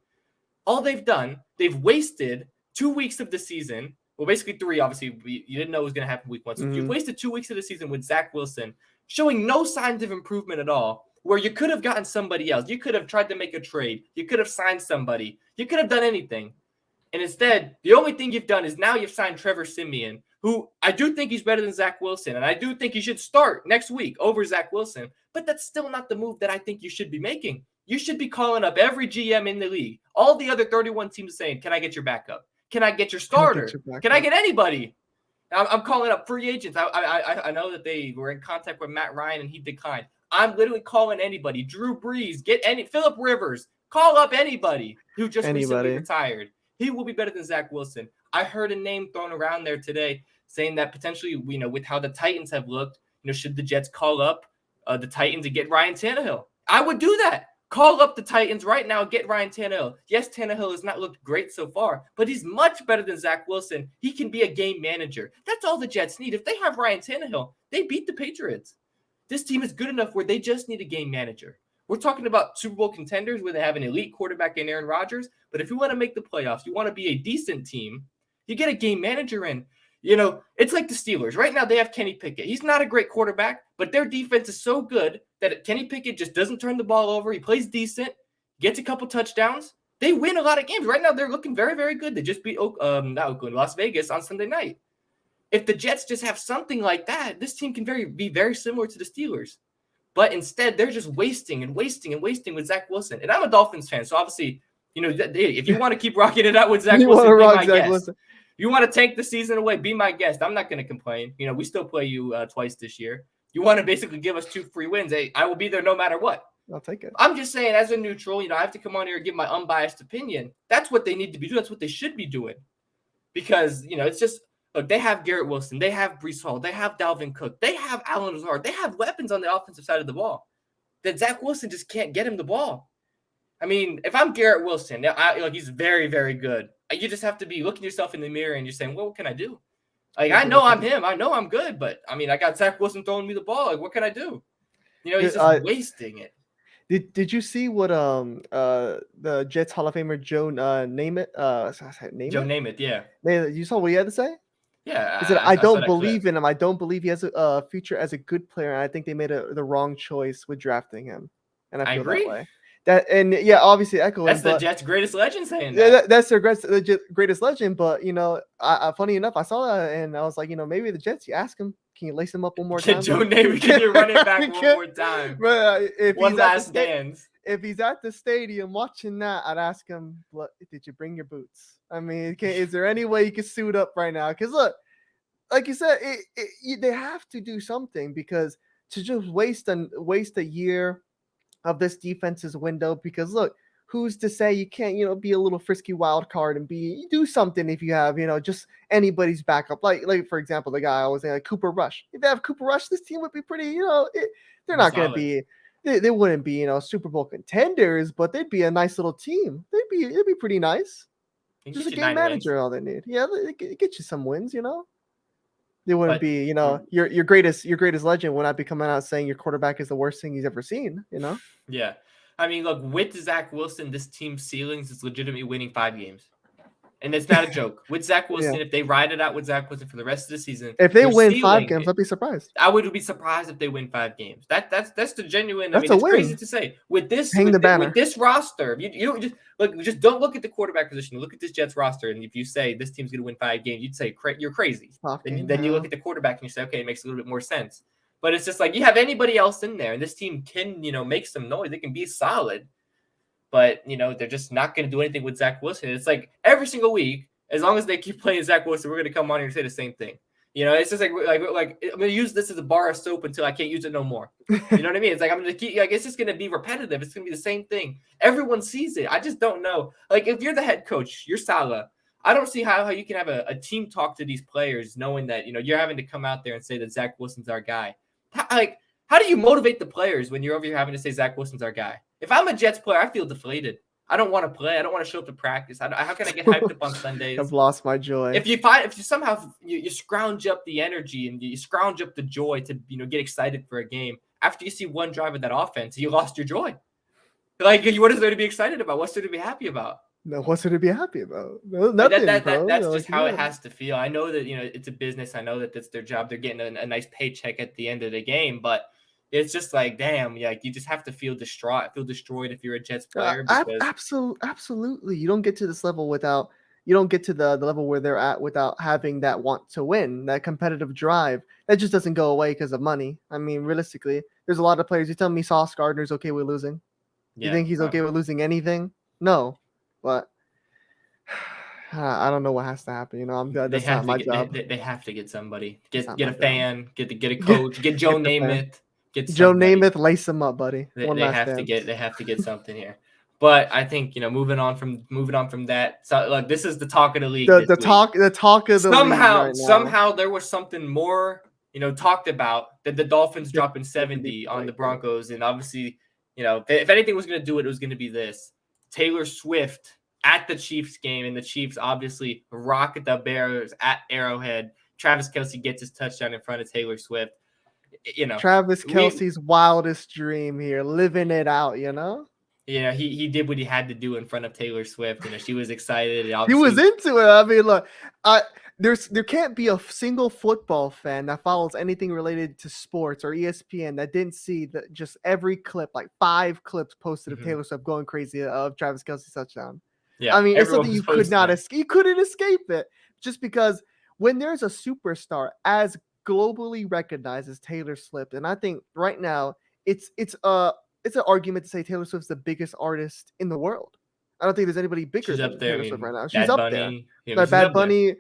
All they've done, they've wasted 2 weeks of the season. Well, basically 3, obviously. You didn't know it was going to happen week 1. So you've wasted 2 weeks of the season with Zach Wilson, showing no signs of improvement at all, where you could have gotten somebody else. You could have tried to make a trade. You could have signed somebody. You could have done anything. And instead, the only thing you've done is now you've signed Trevor Siemian, who I do think he's better than Zach Wilson. And I do think he should start next week over Zach Wilson. But that's still not the move that I think you should be making. You should be calling up every GM in the league. All the other 31 teams saying, can I get your backup? Can I get your starter? Can I get anybody? I'm calling up free agents. I know that they were in contact with Matt Ryan and he declined. I'm literally calling anybody. Drew Brees, Phillip Rivers. Call up anybody who just recently retired. He will be better than Zach Wilson. I heard a name thrown around there today saying that potentially, with how the Titans have looked, should the Jets call up the Titans and get Ryan Tannehill? I would do that. Call up the Titans right now, get Ryan Tannehill. Yes, Tannehill has not looked great so far, but he's much better than Zach Wilson. He can be a game manager. That's all the Jets need. If they have Ryan Tannehill, they beat the Patriots. This team is good enough where they just need a game manager. We're talking about Super Bowl contenders where they have an elite quarterback in Aaron Rodgers. But if you want to make the playoffs, you want to be a decent team, you get a game manager in. It's like the Steelers. Right now, they have Kenny Pickett. He's not a great quarterback, but their defense is so good that Kenny Pickett just doesn't turn the ball over. He plays decent, gets a couple touchdowns. They win a lot of games. Right now, they're looking very, very good. They just beat Las Vegas on Sunday night. If the Jets just have something like that, this team can be very similar to the Steelers. But instead, they're just wasting with Zach Wilson. And I'm a Dolphins fan, so obviously, if you want to keep rocking it out with Zach Wilson, be my guest. You want to tank the season away? Be my guest. I'm not going to complain. We still play you twice this year. You want to basically give us 2 free wins? Hey, I will be there no matter what. I'll take it. I'm just saying, as a neutral, I have to come on here and give my unbiased opinion. That's what they need to be doing. That's what they should be doing. Because, it's just, look, they have Garrett Wilson. They have Breece Hall. They have Dalvin Cook. They have Allen Lazard. They have weapons on the offensive side of the ball that Zach Wilson just can't get him the ball. I mean, if I'm Garrett Wilson, he's very, very good. You just have to be looking yourself in the mirror and you're saying, well, what can I do? Like, I know I'm him. I know I'm good. But, I mean, I got Zach Wilson throwing me the ball. Like, what can I do? He's just wasting it. Did you see what the Jets Hall of Famer Joe Namath Joe Namath, yeah. You saw what he had to say? Yeah. He said, I don't believe in him. I don't believe he has a future as a good player. And I think they made the wrong choice with drafting him. And I feel agree. that way. Obviously echoing. That's the Jets' greatest legend saying that. Yeah, that's their greatest legend. But funny enough, I saw that and I was like, maybe the Jets. You ask him, can you lace him up one more time? Joe Namath, can you run it back one more time? One last dance. If he's at the stadium watching that, I'd ask him, did you bring your boots? I mean, is there any way you can suit up right now? Because look, like you said, they have to do something, because to just waste a year of this defense's window, because look, who's to say you can't, be a little frisky wild card and do something if you have, just anybody's backup. Like for example, the guy I was saying, like Cooper Rush. If they have Cooper Rush, this team would be pretty, they're not going to be, they wouldn't be, Super Bowl contenders, but they'd be a nice little team. It'd be pretty nice. Just a game manager, wins. All they need. Yeah, they get you some wins, They wouldn't be, your greatest legend would not be coming out saying your quarterback is the worst thing he's ever seen, Yeah. I mean, look, with Zach Wilson, this team's ceilings is legitimately winning 5 games. And it's not a joke. With Zach Wilson, if they ride it out with Zach Wilson for the rest of the season, if they win 5 games, I'd be surprised. I would be surprised if they win 5 games. That's the genuine. It's crazy to say. With this roster, you just don't look at the quarterback position. Look at this Jets roster, and if you say this team's going to win 5 games, you'd say you're crazy. Then you look at the quarterback and you say, okay, it makes a little bit more sense. But it's just like you have anybody else in there, and this team can, make some noise. They can be solid. But, they're just not going to do anything with Zach Wilson. It's like every single week, as long as they keep playing Zach Wilson, we're going to come on here and say the same thing. It's just like I'm going to use this as a bar of soap until I can't use it no more. You know what I mean? It's like I'm going to keep, it's just going to be repetitive. It's going to be the same thing. Everyone sees it. I just don't know. Like, if you're the head coach, you're Saleh. I don't see how you can have a team talk to these players knowing that, you're having to come out there and say that Zach Wilson's our guy. How do you motivate the players when you're over here having to say Zach Wilson's our guy? If I'm a Jets player, I feel deflated. I don't want to play. I don't want to show up to practice. How can I get hyped up on Sundays? I've lost my joy. If you somehow you scrounge up the energy and you scrounge up the joy to get excited for a game, after you see one drive of that offense, you lost your joy. Like, what is there to be excited about? What's there to be happy about? No, what's there to be happy about? No, nothing. That's just how it has to feel. I know that it's a business. I know that that's their job. They're getting a nice paycheck at the end of the game, but it's just like, damn, you just have to feel destroyed if you're a Jets player. Absolutely. You don't get to this level you don't get to the level where they're at without having that want to win, that competitive drive. That just doesn't go away because of money. I mean, realistically, there's a lot of players. You tell me Sauce Gardner's okay with losing? You think he's okay with losing anything? No. But I don't know what has to happen. That's not my job. They have to get somebody. Get a fan. Get a coach. Get Joe Namath. Joe Namath, lace him up, buddy. They have to get something here. But I think moving on from that. So look, this is the talk of the league. The talk of the league. Right somehow there was something more talked about than the Dolphins dropping 70 on the Broncos, and obviously if anything was going to do it, it was going to be this. Taylor Swift at the Chiefs game, and the Chiefs obviously rocket the Bears at Arrowhead. Travis Kelce gets his touchdown in front of Taylor Swift. Travis Kelce's wildest dream here, living it out, he did what he had to do in front of Taylor Swift. She was excited. He was into it. I mean, look, there can't be a single football fan that follows anything related to sports or ESPN that didn't see just every clip, like 5 clips posted of Taylor Swift going crazy of Travis Kelce's touchdown. Yeah, I mean, it's something you could not escape. You couldn't escape it, just because when there's a superstar as globally recognized as Taylor Swift, and I think right now it's an argument to say Taylor Swift's the biggest artist in the world. I don't think there's anybody bigger than Taylor Swift right now. She's up there. Like Bad Bunny.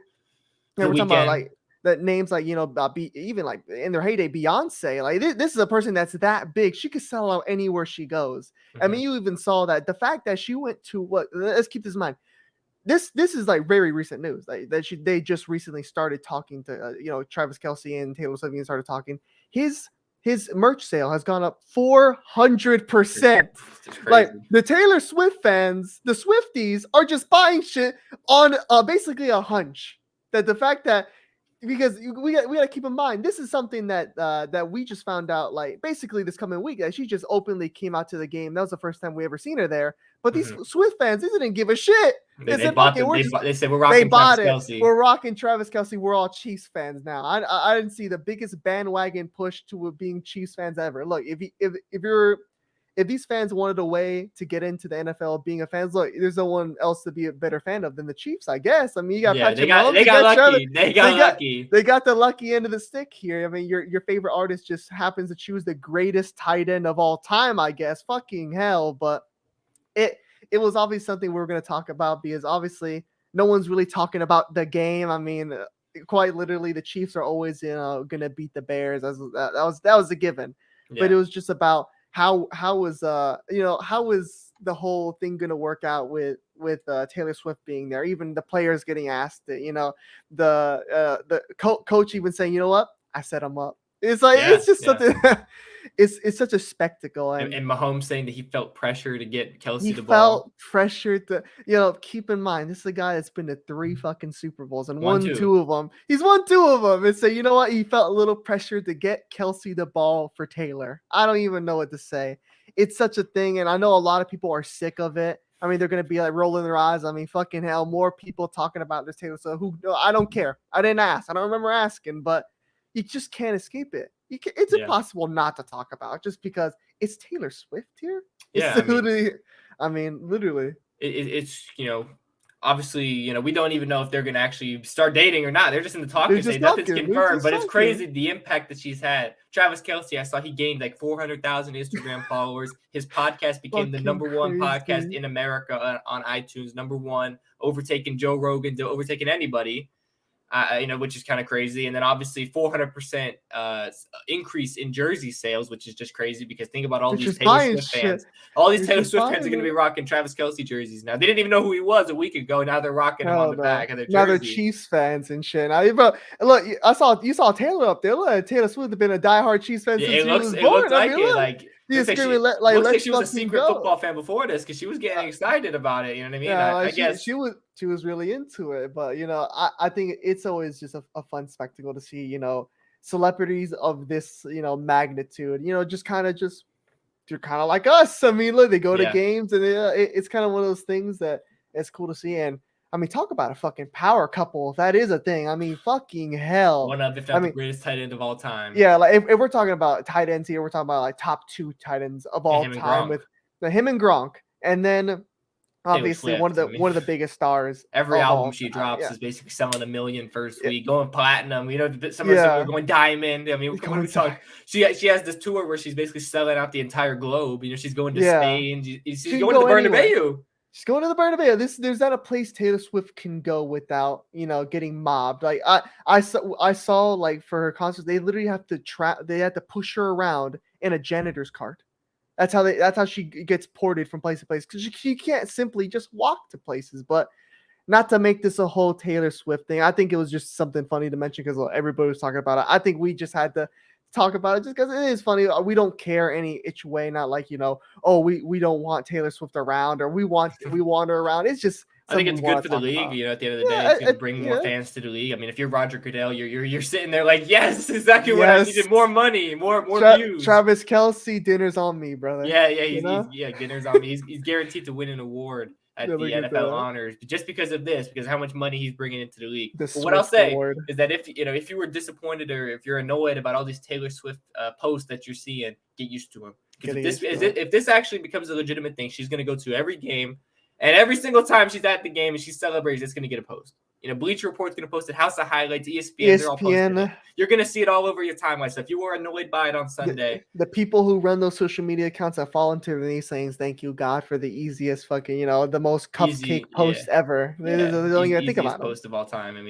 Yeah, The we're talking about weekend. like the names like even like in their heyday, Beyonce. Like this is a person that's that big. She could sell out anywhere she goes. I mean, you even saw that the fact that she went to what? Let's keep this in mind. This is like very recent news. Like that they just recently started talking to Travis Kelce and Taylor Swift started talking. His merch sale has gone up 400%. Like the Taylor Swift fans, the Swifties are just buying shit on basically a hunch. That the fact that because we got to keep in mind this is something that we just found out like basically this coming week that she just openly came out to the game. That was the first time we ever seen her there. But these Swift fans, they didn't give a shit. They said, they said we're rocking Travis Kelce. We're rocking Travis Kelce. We're all Chiefs fans now. I didn't see the biggest bandwagon push to being Chiefs fans ever. Look, if these fans wanted a way to get into the NFL being a fan, look, there's no one else to be a better fan of than the Chiefs, I guess. I mean, you got Patrick Mahomes. They got lucky. They got lucky. They got the lucky end of the stick here. I mean, your favorite artist just happens to choose the greatest tight end of all time, I guess. Fucking hell. But it was obviously something we were going to talk about because obviously no one's really talking about the game. I mean, quite literally, the Chiefs are always going to beat the Bears. That was a given. Yeah. But it was just about how was the whole thing going to work out with Taylor Swift being there? Even the players getting asked, the coach even saying, you know what, I set him up. It's like it's just something. It's such a spectacle. And Mahomes saying that he felt pressure to get Kelce the ball. He felt pressure to, keep in mind, this is a guy that's been to 3 fucking Super Bowls and won 2 of them. He's won 2 of them. And so, you know what? He felt a little pressure to get Kelce the ball for Taylor. I don't even know what to say. It's such a thing. And I know a lot of people are sick of it. I mean, they're going to be like rolling their eyes. I mean, fucking hell, more people talking about this Taylor. So I don't care. I didn't ask. I don't remember asking, but you just can't escape it. It's impossible not to talk about just because it's Taylor Swift here. Literally. It's obviously, we don't even know if they're going to actually start dating or not. They're just in the talking stage. Nothing's confirmed, but it's crazy the impact that she's had. Travis Kelce, I saw he gained like 400,000 Instagram followers. His podcast became the number 1 podcast in America on iTunes, number 1, overtaking Joe Rogan, overtaking anybody. Which is kind of crazy. And then obviously 400% increase in jersey sales, which is just crazy because think about all these Taylor Swift fans. All these Taylor Swift fans are going to be rocking Travis Kelce jerseys now. They didn't even know who he was a week ago. Now they're rocking him on the back of their jersey. Now they're Chiefs fans and shit. Now, look, you saw Taylor up there. Look, Taylor Swift has been a diehard Chiefs fan since he was born. It looks like it. Like, He's screaming, like she was a secret football fan before this because she was getting excited about it. You know what I mean? Yeah, I guess she was really into it. But I think it's always just a fun spectacle to see celebrities of this magnitude. Just kind of they're kind of like us. I mean, look, they go to games and it's kind of one of those things that it's cool to see. And I mean, talk about a fucking power couple. If that is a thing, I mean, fucking hell. One of, if not the greatest tight end of all time. Yeah, like if we're talking about tight ends here, we're talking about like top 2 tight ends of all time with him and Gronk, and then obviously one of the biggest stars. Every album she drops is basically selling $1 million first week, going platinum. Some of them are going diamond. I mean, what are we talking? She has this tour where she's basically selling out the entire globe. She's going to Spain. She's going to Bernabeu. She's going to the Bernabeu. There's not a place Taylor Swift can go without, getting mobbed. Like I saw like for her concerts, they literally have to they have to push her around in a janitor's cart. That's how she gets ported from place to place because she can't simply just walk to places. But not to make this a whole Taylor Swift thing. I think it was just something funny to mention because everybody was talking about it. I think we just had to talk about it just because it is funny. We don't care any itch way, not like we don't want Taylor Swift around or we want her around. It's just I think it's good for the league. At the end of the day, it's going to bring more fans to the league. I mean, if you're Roger Goodell, you're sitting there like, yes, exactly what I needed. More money, more views. Travis Kelce, dinner's on me, brother. Yeah, dinner's on me. He's guaranteed to win an award at the NFL honors just because of this, because how much money he's bringing into the league. But what I'll say is that if you were disappointed or if you're annoyed about all these Taylor Swift posts that you're seeing, get used to them. Because if this actually becomes a legitimate thing, she's going to go to every game. And every single time she's at the game and she celebrates, it's going to get a post. Bleacher Report's going to post it. House of Highlights, ESPN, they're all posting it. You're going to see it all over your timeline. So if you were annoyed by it on Sunday. The people who run those social media accounts have fallen to their knees saying, thank you, God, for the easiest fucking, the most cupcake post ever. They don't even think about it. Post of all time. At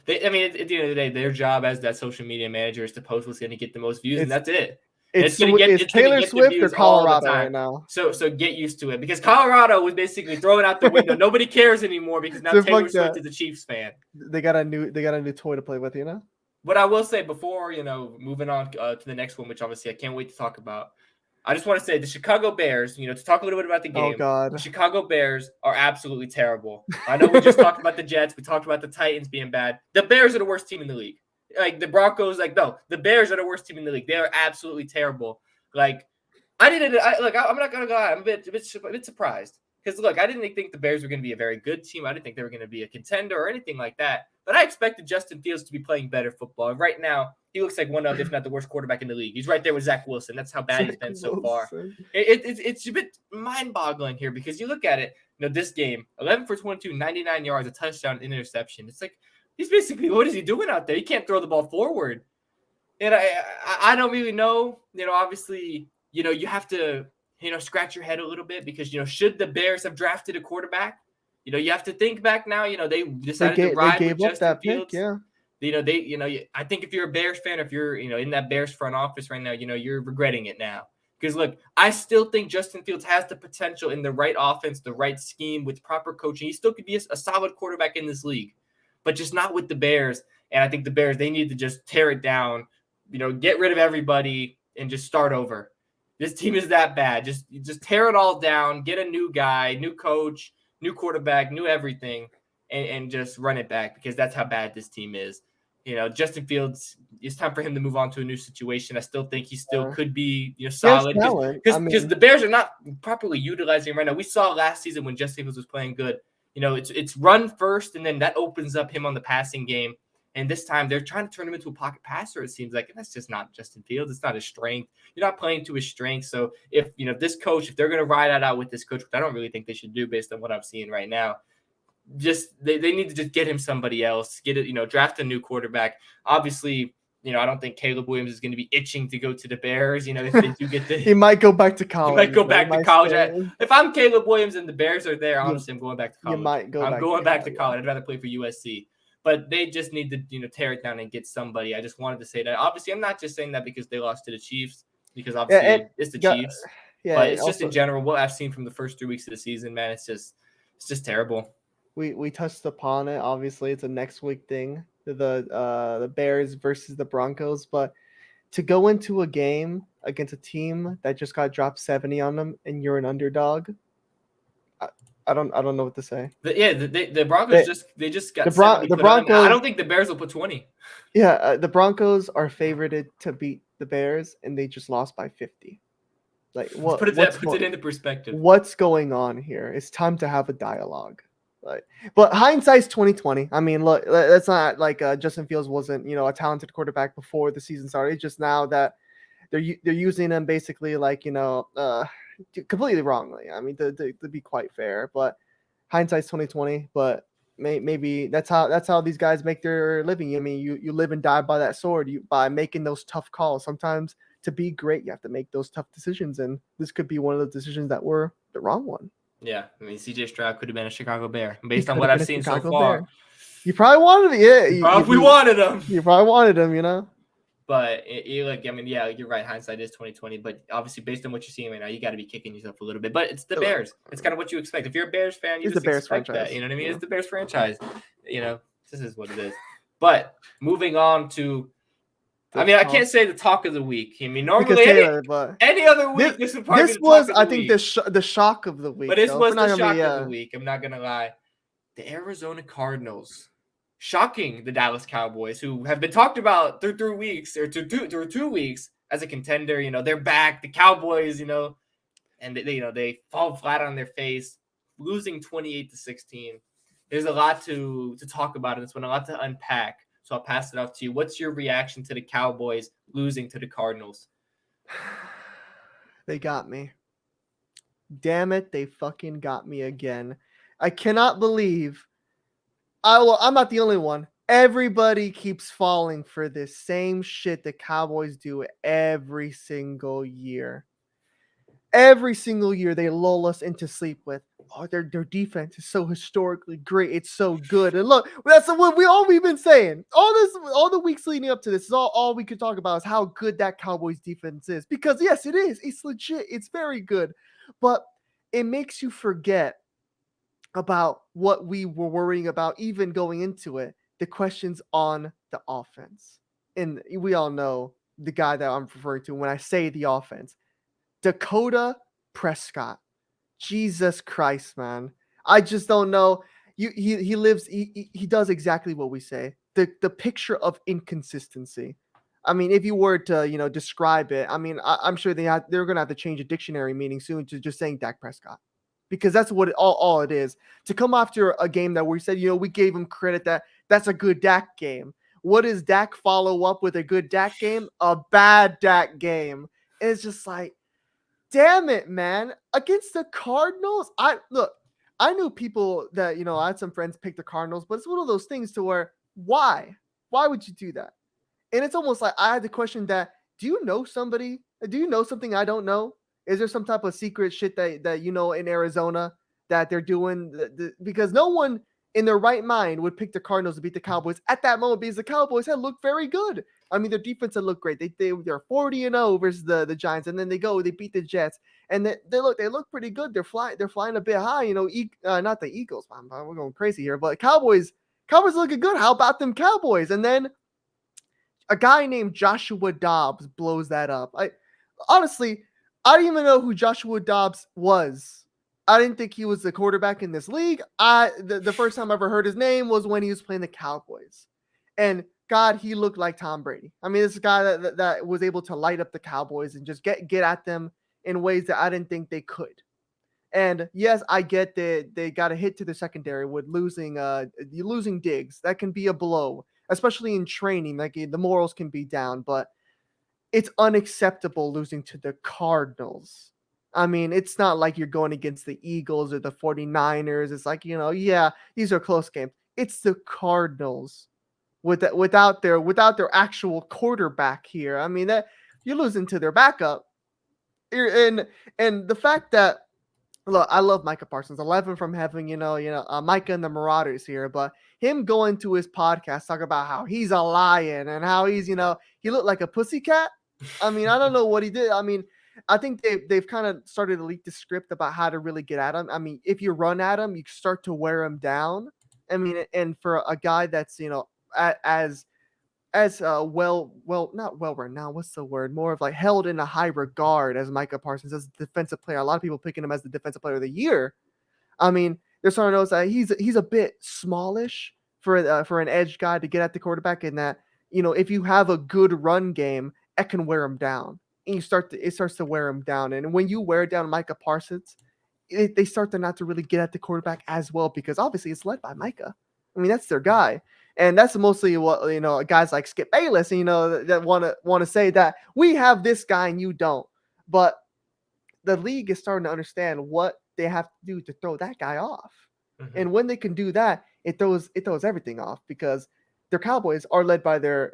the end of the day, their job as that social media manager is to post what's going to get the most views, and that's it. It's Taylor Swift or Colorado right now. So get used to it, because Colorado was basically thrown out the window. Nobody cares anymore because now Taylor Swift is a Chiefs fan. They got a new toy to play with, What I will say before, moving on to the next one, which obviously I can't wait to talk about. I just want to say the Chicago Bears, to talk a little bit about the game. Oh, God. The Chicago Bears are absolutely terrible. I know we just talked about the Jets. We talked about the Titans being bad. The Bears are the worst team in the league. Like the Broncos, no, the Bears are the worst team in the league. They are absolutely terrible. I'm not gonna lie, I'm a bit surprised, because I didn't think the Bears were going to be a very good team. I didn't think they were going to be a contender or anything like that. But I expected Justin Fields to be playing better football. And right now, he looks like one of, if not the worst quarterback in the league. He's right there with Zach Wilson. That's how bad he's been so far. It's a bit mind-boggling here, because you look at it. This game, 11 for 22, 99 yards, a touchdown, interception. It's like, he's basically, what is he doing out there? He can't throw the ball forward. And I don't really know. Obviously, you have to, scratch your head a little bit, because, should the Bears have drafted a quarterback? You have to think back now. They decided to ride with Justin Fields. I think if you're a Bears fan, if you're, in that Bears front office right now, you're regretting it now. Because, look, I still think Justin Fields has the potential in the right offense, the right scheme, with proper coaching. He still could be a solid quarterback in this league, but just not with the Bears. And I think the Bears, they need to just tear it down, get rid of everybody and just start over. This team is that bad. Just tear it all down, get a new guy, new coach, new quarterback, new everything, and just run it back, because that's how bad this team is. Justin Fields, it's time for him to move on to a new situation. I still think he still could be, solid, because the Bears are not properly utilizing him right now. We saw last season when Justin Fields was playing good. It's run first, and then that opens up him on the passing game. And this time they're trying to turn him into a pocket passer, it seems like. And that's just not Justin Fields. It's not his strength. You're not playing to his strength. So if, this coach, if they're going to ride that out with this coach, which I don't really think they should do based on what I'm seeing right now, just they need to just get him somebody else, draft a new quarterback. Obviously, I don't think Caleb Williams is going to be itching to go to the Bears. If they do get he might go back to college. He might go back to college. If I'm Caleb Williams and the Bears are there, honestly, I'm going back to college. I'm going back to college. I'd rather play for USC. But they just need to, tear it down and get somebody. I just wanted to say that. Obviously, I'm not just saying that because they lost to the Chiefs, because obviously it's the Chiefs. Yeah, but it's just in general what I've seen from the first 3 weeks of the season, man. It's just terrible. We touched upon it. Obviously, it's a next week thing. The Bears versus the Broncos, but to go into a game against a team that just got dropped 70 on them and you're an underdog, I don't know what to say. The Broncos just got the Broncos. I don't think the Bears will put 20. Yeah, the Broncos are favored to beat the Bears, and they just lost by 50. Like, what? Puts it into perspective. What's going on here? It's time to have a dialogue. But hindsight's 2020. I mean, look, that's not like Justin Fields wasn't a talented quarterback before the season started. It's just now that they're using him basically completely wrongly. I mean, to be quite fair, but hindsight's 2020. But maybe that's how these guys make their living. I mean, you live and die by that sword. By making those tough calls. Sometimes to be great, you have to make those tough decisions, and this could be one of those decisions that were the wrong one. Yeah, I mean, CJ Stroud could have been a Chicago Bear based on what I've seen so far. You probably wanted it, yeah. You probably wanted him. You probably wanted him, But you're right. Hindsight is 2020. But obviously, based on what you're seeing right now, you got to be kicking yourself a little bit. But it's the Bears. It's kind of what you expect. If you're a Bears fan, you just expect that. You know what I mean? Yeah. It's the Bears franchise. This is what it is. But moving on to, I can't say the talk of the week. I mean, normally any other week, this would probably be the talk of the week. the shock of the week. But this was the shock of the week. I'm not gonna lie. The Arizona Cardinals shocking the Dallas Cowboys, who have been talked about through 2 weeks as a contender. They're back. The Cowboys, and they fall flat on their face, losing 28-16. There's a lot to talk about in this one, a lot to unpack. So I'll pass it off to you. What's your reaction to the Cowboys losing to the Cardinals? They got me. Damn it, they fucking got me again. I cannot believe. I'm not the only one. Everybody keeps falling for this same shit the Cowboys do every single year. Every single year they lull us into sleep with, oh, their defense is so historically great. It's so good. And look, that's what we've been saying. All the weeks leading up to this is all we could talk about is how good that Cowboys defense is. Because yes, it is. It's legit. It's very good. But it makes you forget about what we were worrying about even going into it. The questions on the offense. And we all know the guy that I'm referring to when I say the offense. Dakota Prescott. Jesus Christ, man. I just don't know. He lives he does exactly what we say. The picture of inconsistency. I mean, if you were to, describe it, I mean, I'm sure they're going to have to change a dictionary meaning soon to just saying Dak Prescott. Because that's what all it is. To come after a game that we said, we gave him credit that's a good Dak game. What does Dak follow up with a good Dak game? A bad Dak game. And it's just like, damn it, man. Against the Cardinals, I knew people that, I had some friends pick the Cardinals, but it's one of those things to where, why? Why would you do that? And it's almost like I had the question that, do you know somebody? Do you know something I don't know? Is there some type of secret shit that in Arizona that they're doing? Because no one in their right mind would pick the Cardinals to beat the Cowboys at that moment because the Cowboys had looked very good. I mean, their defense had looked great. They're 40-0 versus the Giants, and then they beat the Jets, and they look pretty good. They're flying a bit high. Not the Eagles. We're going crazy here, but Cowboys looking good. How about them Cowboys? And then a guy named Joshua Dobbs blows that up. Honestly, I didn't even know who Joshua Dobbs was. I didn't think he was the quarterback in this league. The first time I ever heard his name was when he was playing the Cowboys. And God, he looked like Tom Brady. I mean, this is a guy that was able to light up the Cowboys and just get at them in ways that I didn't think they could. And yes, I get that they got a hit to the secondary with losing Diggs. That can be a blow, especially in training. Like the morals can be down, but it's unacceptable losing to the Cardinals. I mean, it's not like you're going against the Eagles or the 49ers. It's like, yeah, these are close games. It's the Cardinals without their actual quarterback here. I mean, that you're losing to their backup. And the fact that, look, I love Micah Parsons. 11 from heaven, Micah and the Marauders here, but him going to his podcast, talk about how he's a lion and how he's, he looked like a pussycat. I mean, I don't know what he did. I mean, I think they've kind of started to leak the script about how to really get at him. I mean, if you run at him, you start to wear him down. I mean, and for a guy that's, as well, not well renowned, what's the word? More of like held in a high regard as Micah Parsons as a defensive player. A lot of people picking him as the defensive player of the year. I mean, they're starting to notice that he's a bit smallish for an edge guy to get at the quarterback, and that, if you have a good run game, it can wear him down. And it starts to wear him down. And when you wear down Micah Parsons, they start to not to really get at the quarterback as well, because obviously it's led by Micah. I mean, that's their guy. And that's mostly what, guys like Skip Bayless, that want to say that we have this guy and you don't. But the league is starting to understand what they have to do to throw that guy off. Mm-hmm. And when they can do that, it throws everything off, because their Cowboys are led by their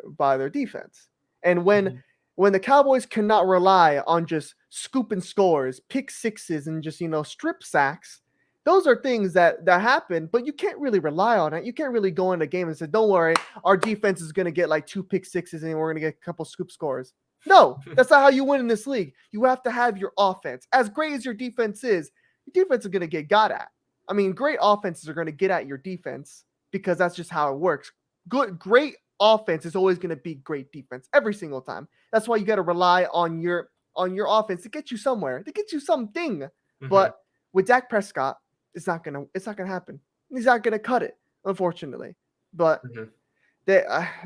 defense. And when the Cowboys cannot rely on just scooping scores, pick sixes, and just, strip sacks, those are things that happen, but you can't really rely on it. You can't really go in a game and say, don't worry, our defense is going to get like 2 pick sixes and we're going to get a couple scoop scores. No, that's not how you win in this league. You have to have your offense. As great as your defense is, your defense is going to get got at. I mean, great offenses are going to get at your defense, because that's just how it works. Great offense is always going to beat great defense every single time. That's why you got to rely on your offense to get you somewhere, to get you something. Mm-hmm. But with Dak Prescott, it's not gonna happen. He's not gonna cut it, unfortunately. But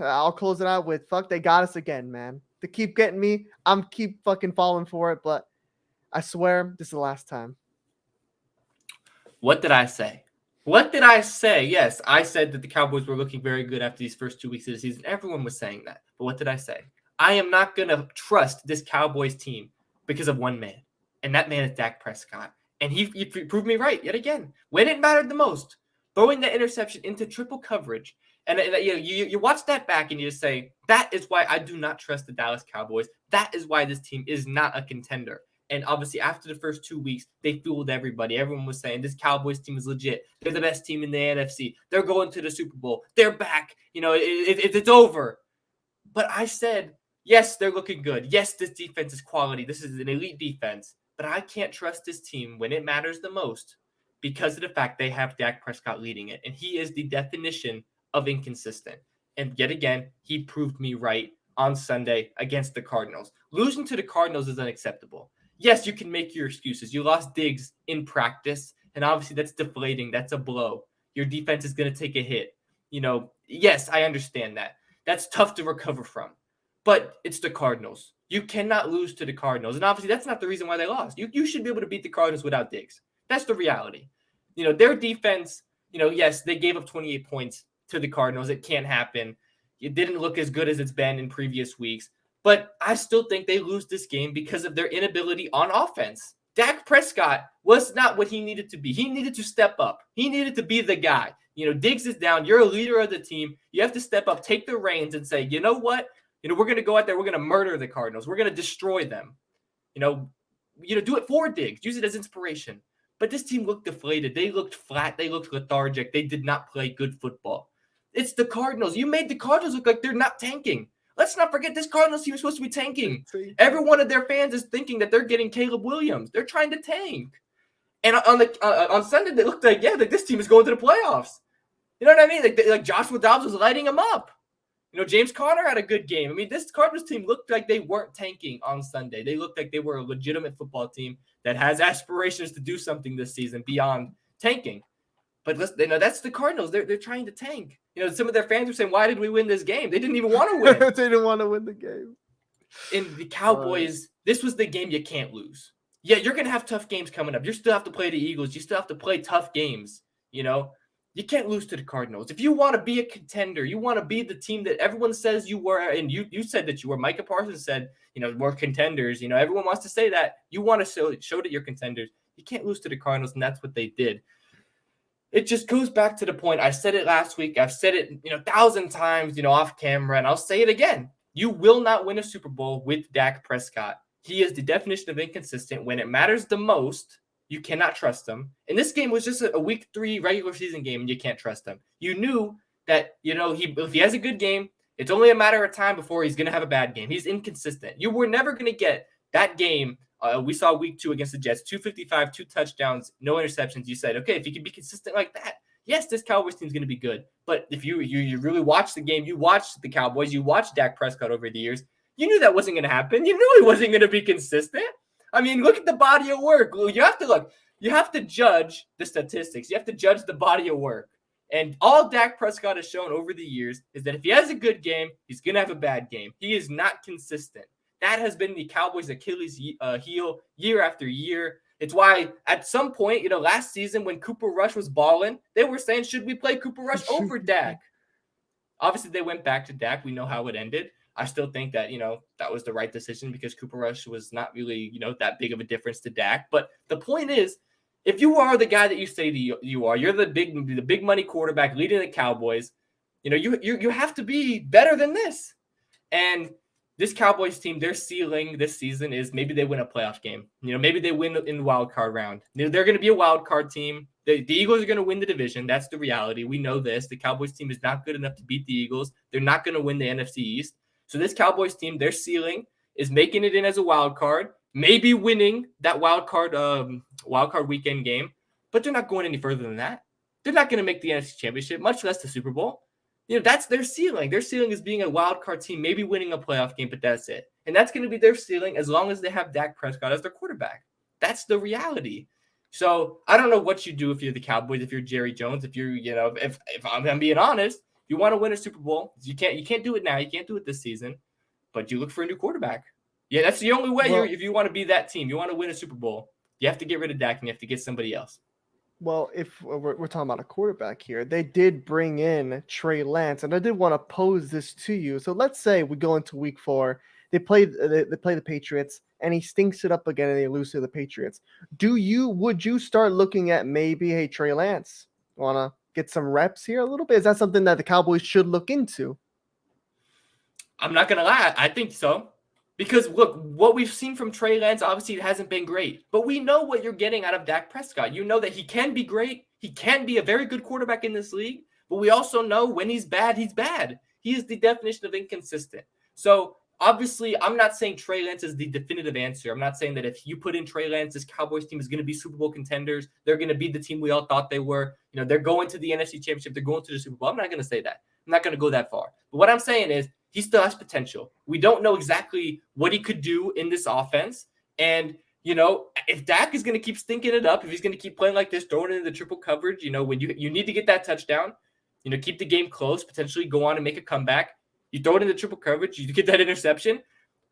I'll close it out with, fuck, they got us again, man. They keep getting me. I'm keep fucking falling for it, but I swear this is the last time. What did I say? Yes, I said that the Cowboys were looking very good after these first 2 weeks of the season. Everyone was saying that. But what did I say? I am not going to trust this Cowboys team because of one man, and that man is Dak Prescott. And he proved me right yet again. When it mattered the most, throwing that interception into triple coverage. And you watch that back and you just say, that is why I do not trust the Dallas Cowboys. That is why this team is not a contender. And obviously, after the first 2 weeks, they fooled everybody. Everyone was saying, this Cowboys team is legit. They're the best team in the NFC. They're going to the Super Bowl. They're back. It's over. But I said, yes, they're looking good. Yes, this defense is quality. This is an elite defense. But I can't trust this team when it matters the most because of the fact they have Dak Prescott leading it. And he is the definition of inconsistent. And yet again, he proved me right on Sunday against the Cardinals. Losing to the Cardinals is unacceptable. Yes, you can make your excuses. You lost Diggs in practice, and obviously that's deflating. That's a blow. Your defense is going to take a hit. Yes, I understand that. That's tough to recover from. But it's the Cardinals. You cannot lose to the Cardinals. And obviously, that's not the reason why they lost. You should be able to beat the Cardinals without Diggs. That's the reality. Their defense, yes, they gave up 28 points to the Cardinals. It can't happen. It didn't look as good as it's been in previous weeks. But I still think they lose this game because of their inability on offense. Dak Prescott was not what he needed to be. He needed to step up. He needed to be the guy. Diggs is down. You're a leader of the team. You have to step up, take the reins, and say, you know what? We're going to go out there. We're going to murder the Cardinals. We're going to destroy them. Do it for Diggs. Use it as inspiration. But this team looked deflated. They looked flat. They looked lethargic. They did not play good football. It's the Cardinals. You made the Cardinals look like they're not tanking. Let's not forget this Cardinals team is supposed to be tanking. Every one of their fans is thinking that they're getting Caleb Williams. They're trying to tank. And on Sunday, they looked like, this team is going to the playoffs. You know what I mean? Like Joshua Dobbs was lighting them up. James Conner had a good game. I mean, this Cardinals team looked like they weren't tanking on Sunday. They looked like they were a legitimate football team that has aspirations to do something this season beyond tanking. But that's the Cardinals. They're trying to tank. Some of their fans were saying, why did we win this game? They didn't even want to win. They didn't want to win the game. In the Cowboys, this was the game you can't lose. Yeah, you're going to have tough games coming up. You still have to play the Eagles. You still have to play tough games, You can't lose to the Cardinals. If you want to be a contender, you want to be the team that everyone says you were, and you said that you were. Micah Parsons said, we're contenders. Everyone wants to say that. You want to show that you're contenders. You can't lose to the Cardinals, and that's what they did. It just goes back to the point. I said it last week. I've said it, 1,000 times, off camera, and I'll say it again. You will not win a Super Bowl with Dak Prescott. He is the definition of inconsistent. When it matters the most, you cannot trust him. And this game was just a week 3 regular season game, and you can't trust him. You knew that, if he has a good game, it's only a matter of time before he's going to have a bad game. He's inconsistent. You were never going to get that game. We saw week 2 against the Jets, 255, 2 touchdowns, no interceptions. You said, okay, if he can be consistent like that, yes, this Cowboys team is going to be good. But if you really watched the game, you watched the Cowboys, you watched Dak Prescott over the years, you knew that wasn't going to happen. You knew he wasn't going to be consistent. I mean, look at the body of work. You have to look. You have to judge the statistics. You have to judge the body of work. And all Dak Prescott has shown over the years is that if he has a good game, he's going to have a bad game. He is not consistent. That has been the Cowboys' Achilles heel year after year. It's why at some point, last season when Cooper Rush was balling, they were saying, should we play Cooper Rush over Dak? Obviously, they went back to Dak. We know how it ended. I still think that, that was the right decision because Cooper Rush was not really, that big of a difference to Dak. But the point is, if you are the guy that you say you are, you're the big money quarterback leading the Cowboys, you have to be better than this. And this Cowboys team, their ceiling this season is maybe they win a playoff game. Maybe they win in the wild card round. They're going to be a wild card team. The Eagles are going to win the division. That's the reality. We know this. The Cowboys team is not good enough to beat the Eagles. They're not going to win the NFC East. So this Cowboys team, their ceiling is making it in as a wild card, maybe winning that wild card weekend game, but they're not going any further than that. They're not going to make the NFC Championship, much less the Super Bowl. That's their ceiling. Their ceiling is being a wild card team, maybe winning a playoff game, but that's it. And that's going to be their ceiling as long as they have Dak Prescott as their quarterback. That's the reality. So I don't know what you do if you're the Cowboys, if you're Jerry Jones, if you're, if I'm being honest, if you want to win a Super Bowl, you can't do it now. You can't do it this season, but you look for a new quarterback. Yeah, that's the only way. If you want to be that team, you want to win a Super Bowl, you have to get rid of Dak and you have to get somebody else. Well, if we're talking about a quarterback here, they did bring in Trey Lance, and I did want to pose this to you. So let's say we go into week 4 They play the Patriots, and he stinks it up again, and they lose to the Patriots. Would you start looking at maybe, hey, Trey Lance, wanna get some reps here a little bit? Is that something that the Cowboys should look into? I'm not gonna lie, I think so. Because look, what we've seen from Trey Lance, obviously it hasn't been great. But we know what you're getting out of Dak Prescott. You know that he can be great. He can be a very good quarterback in this league. But we also know when he's bad, he's bad. He is the definition of inconsistent. So obviously, I'm not saying Trey Lance is the definitive answer. I'm not saying that if you put in Trey Lance, this Cowboys team is going to be Super Bowl contenders. They're going to be the team we all thought they were. You know, they're going to the NFC Championship. They're going to the Super Bowl. I'm not going to say that. I'm not going to go that far. But what I'm saying is he still has potential. We don't know exactly what he could do in this offense. And, you know, if Dak is going to keep stinking it up, if he's going to keep playing like this, throwing it in the triple coverage, you know, when you need to get that touchdown, you know, keep the game close, potentially go on and make a comeback. You throw it in the triple coverage, you get that interception.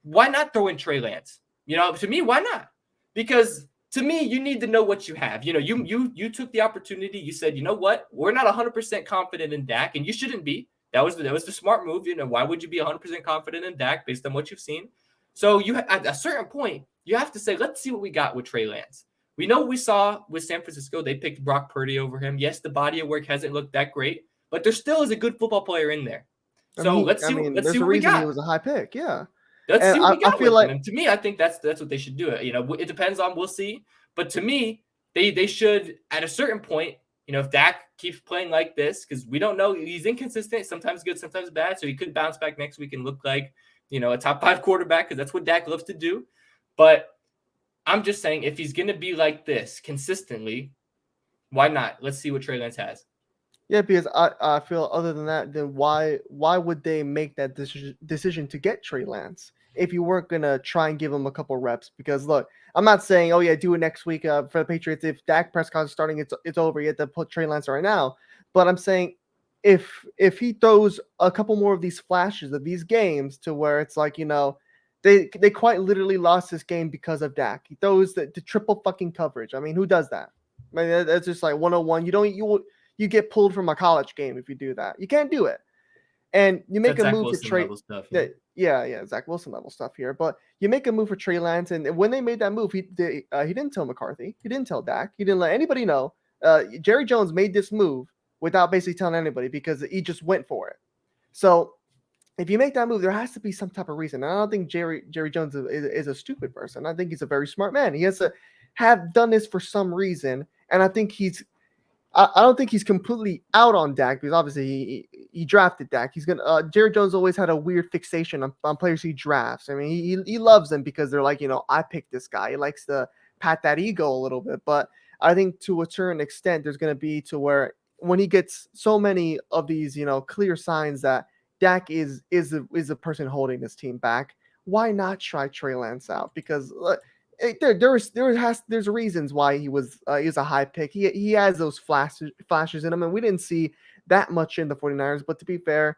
Why not throw in Trey Lance? You know, to me, why not? Because to me, you need to know what you have. You know, you took the opportunity. You said, you know what? We're not 100% confident in Dak, and you shouldn't be. That was the smart move. You know, why would you be 100% confident in Dak based on what you've seen? So you at a certain point, you have to say, let's see what we got with Trey Lance. We know what we saw with San Francisco. They picked Brock Purdy over him. Yes, the body of work hasn't looked that great, but there still is a good football player in there. So let's see what we got. He was a high pick, yeah. Let's see what we got with him. And to me, I think that's what they should do. You know, it depends on, we'll see. But to me, they should, at a certain point, you know, if Dak keeps playing like this, because we don't know, he's inconsistent, sometimes good, sometimes bad. So he could bounce back next week and look like, you know, a top 5 quarterback, because that's what Dak loves to do. But I'm just saying, if he's going to be like this consistently, why not? Let's see what Trey Lance has. Yeah, because I feel other than that, then why would they make that decision to get Trey Lance if you weren't gonna try and give him a couple reps? Because look, I'm not saying, oh yeah, do it next week for the Patriots. If Dak Prescott is starting, it's over. You have to put Trey Lance right now. But I'm saying if he throws a couple more of these flashes of these games to where it's like, you know, they quite literally lost this game because of Dak. He throws the triple fucking coverage. I mean, who does that? I mean, that's just like 101. You get pulled from a college game if you do that. You can't do it. And you make a move to Trey. Yeah, Zach Wilson level stuff here. But you make a move for Trey Lance, and when they made that move, he didn't tell McCarthy. He didn't tell Dak. He didn't let anybody know. Jerry Jones made this move without basically telling anybody because he just went for it. So if you make that move, there has to be some type of reason. And I don't think Jerry Jones is a stupid person. I think he's a very smart man. He has to have done this for some reason, and I think I don't think he's completely out on Dak because obviously he drafted Dak. He's gonna. Jerry Jones always had a weird fixation on players he drafts. I mean, he loves them because they're like, you know, I picked this guy. He likes to pat that ego a little bit. But I think to a certain extent, there's going to be to where when he gets so many of these, you know, clear signs that Dak is a person holding this team back, why not try Trey Lance out? Because there's reasons why he was a high pick. He has those flashes in him, and we didn't see that much in the 49ers. But to be fair,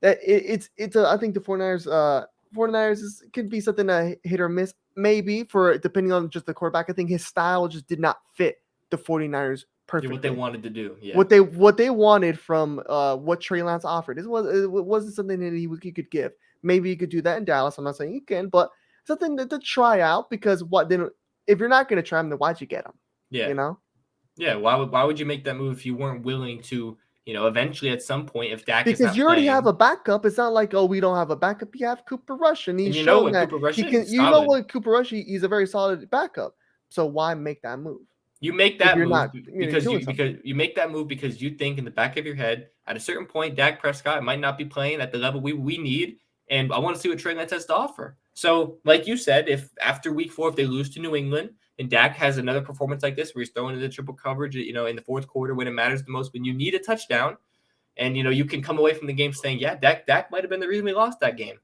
I think the 49ers could be something that hit or miss, maybe for depending on just the quarterback. I think his style just did not fit the 49ers perfectly. What they wanted to do, yeah. What they wanted from what Trey Lance offered. It wasn't something that he could give. Maybe you could do that in Dallas. I'm not saying you can, but something to try out, because if you're not going to try him, then why'd you get him? Yeah. You know? Yeah. Why would you make that move if you weren't willing to, you know, eventually at some point, if Dak is not because you already have a backup. It's not like, oh, we don't have a backup. You have Cooper Rush, and he's shown that he can. You know what, Cooper Rush, he's a very solid backup. So why make that move? You make that move because you make that move because you think in the back of your head, at a certain point, Dak Prescott might not be playing at the level we need, and I want to see what Trey Lance has to offer. So, like you said, if after week 4, if they lose to New England and Dak has another performance like this where he's throwing in the triple coverage, you know, in the fourth quarter when it matters the most, when you need a touchdown, and, you know, you can come away from the game saying, yeah, Dak might have been the reason we lost that game.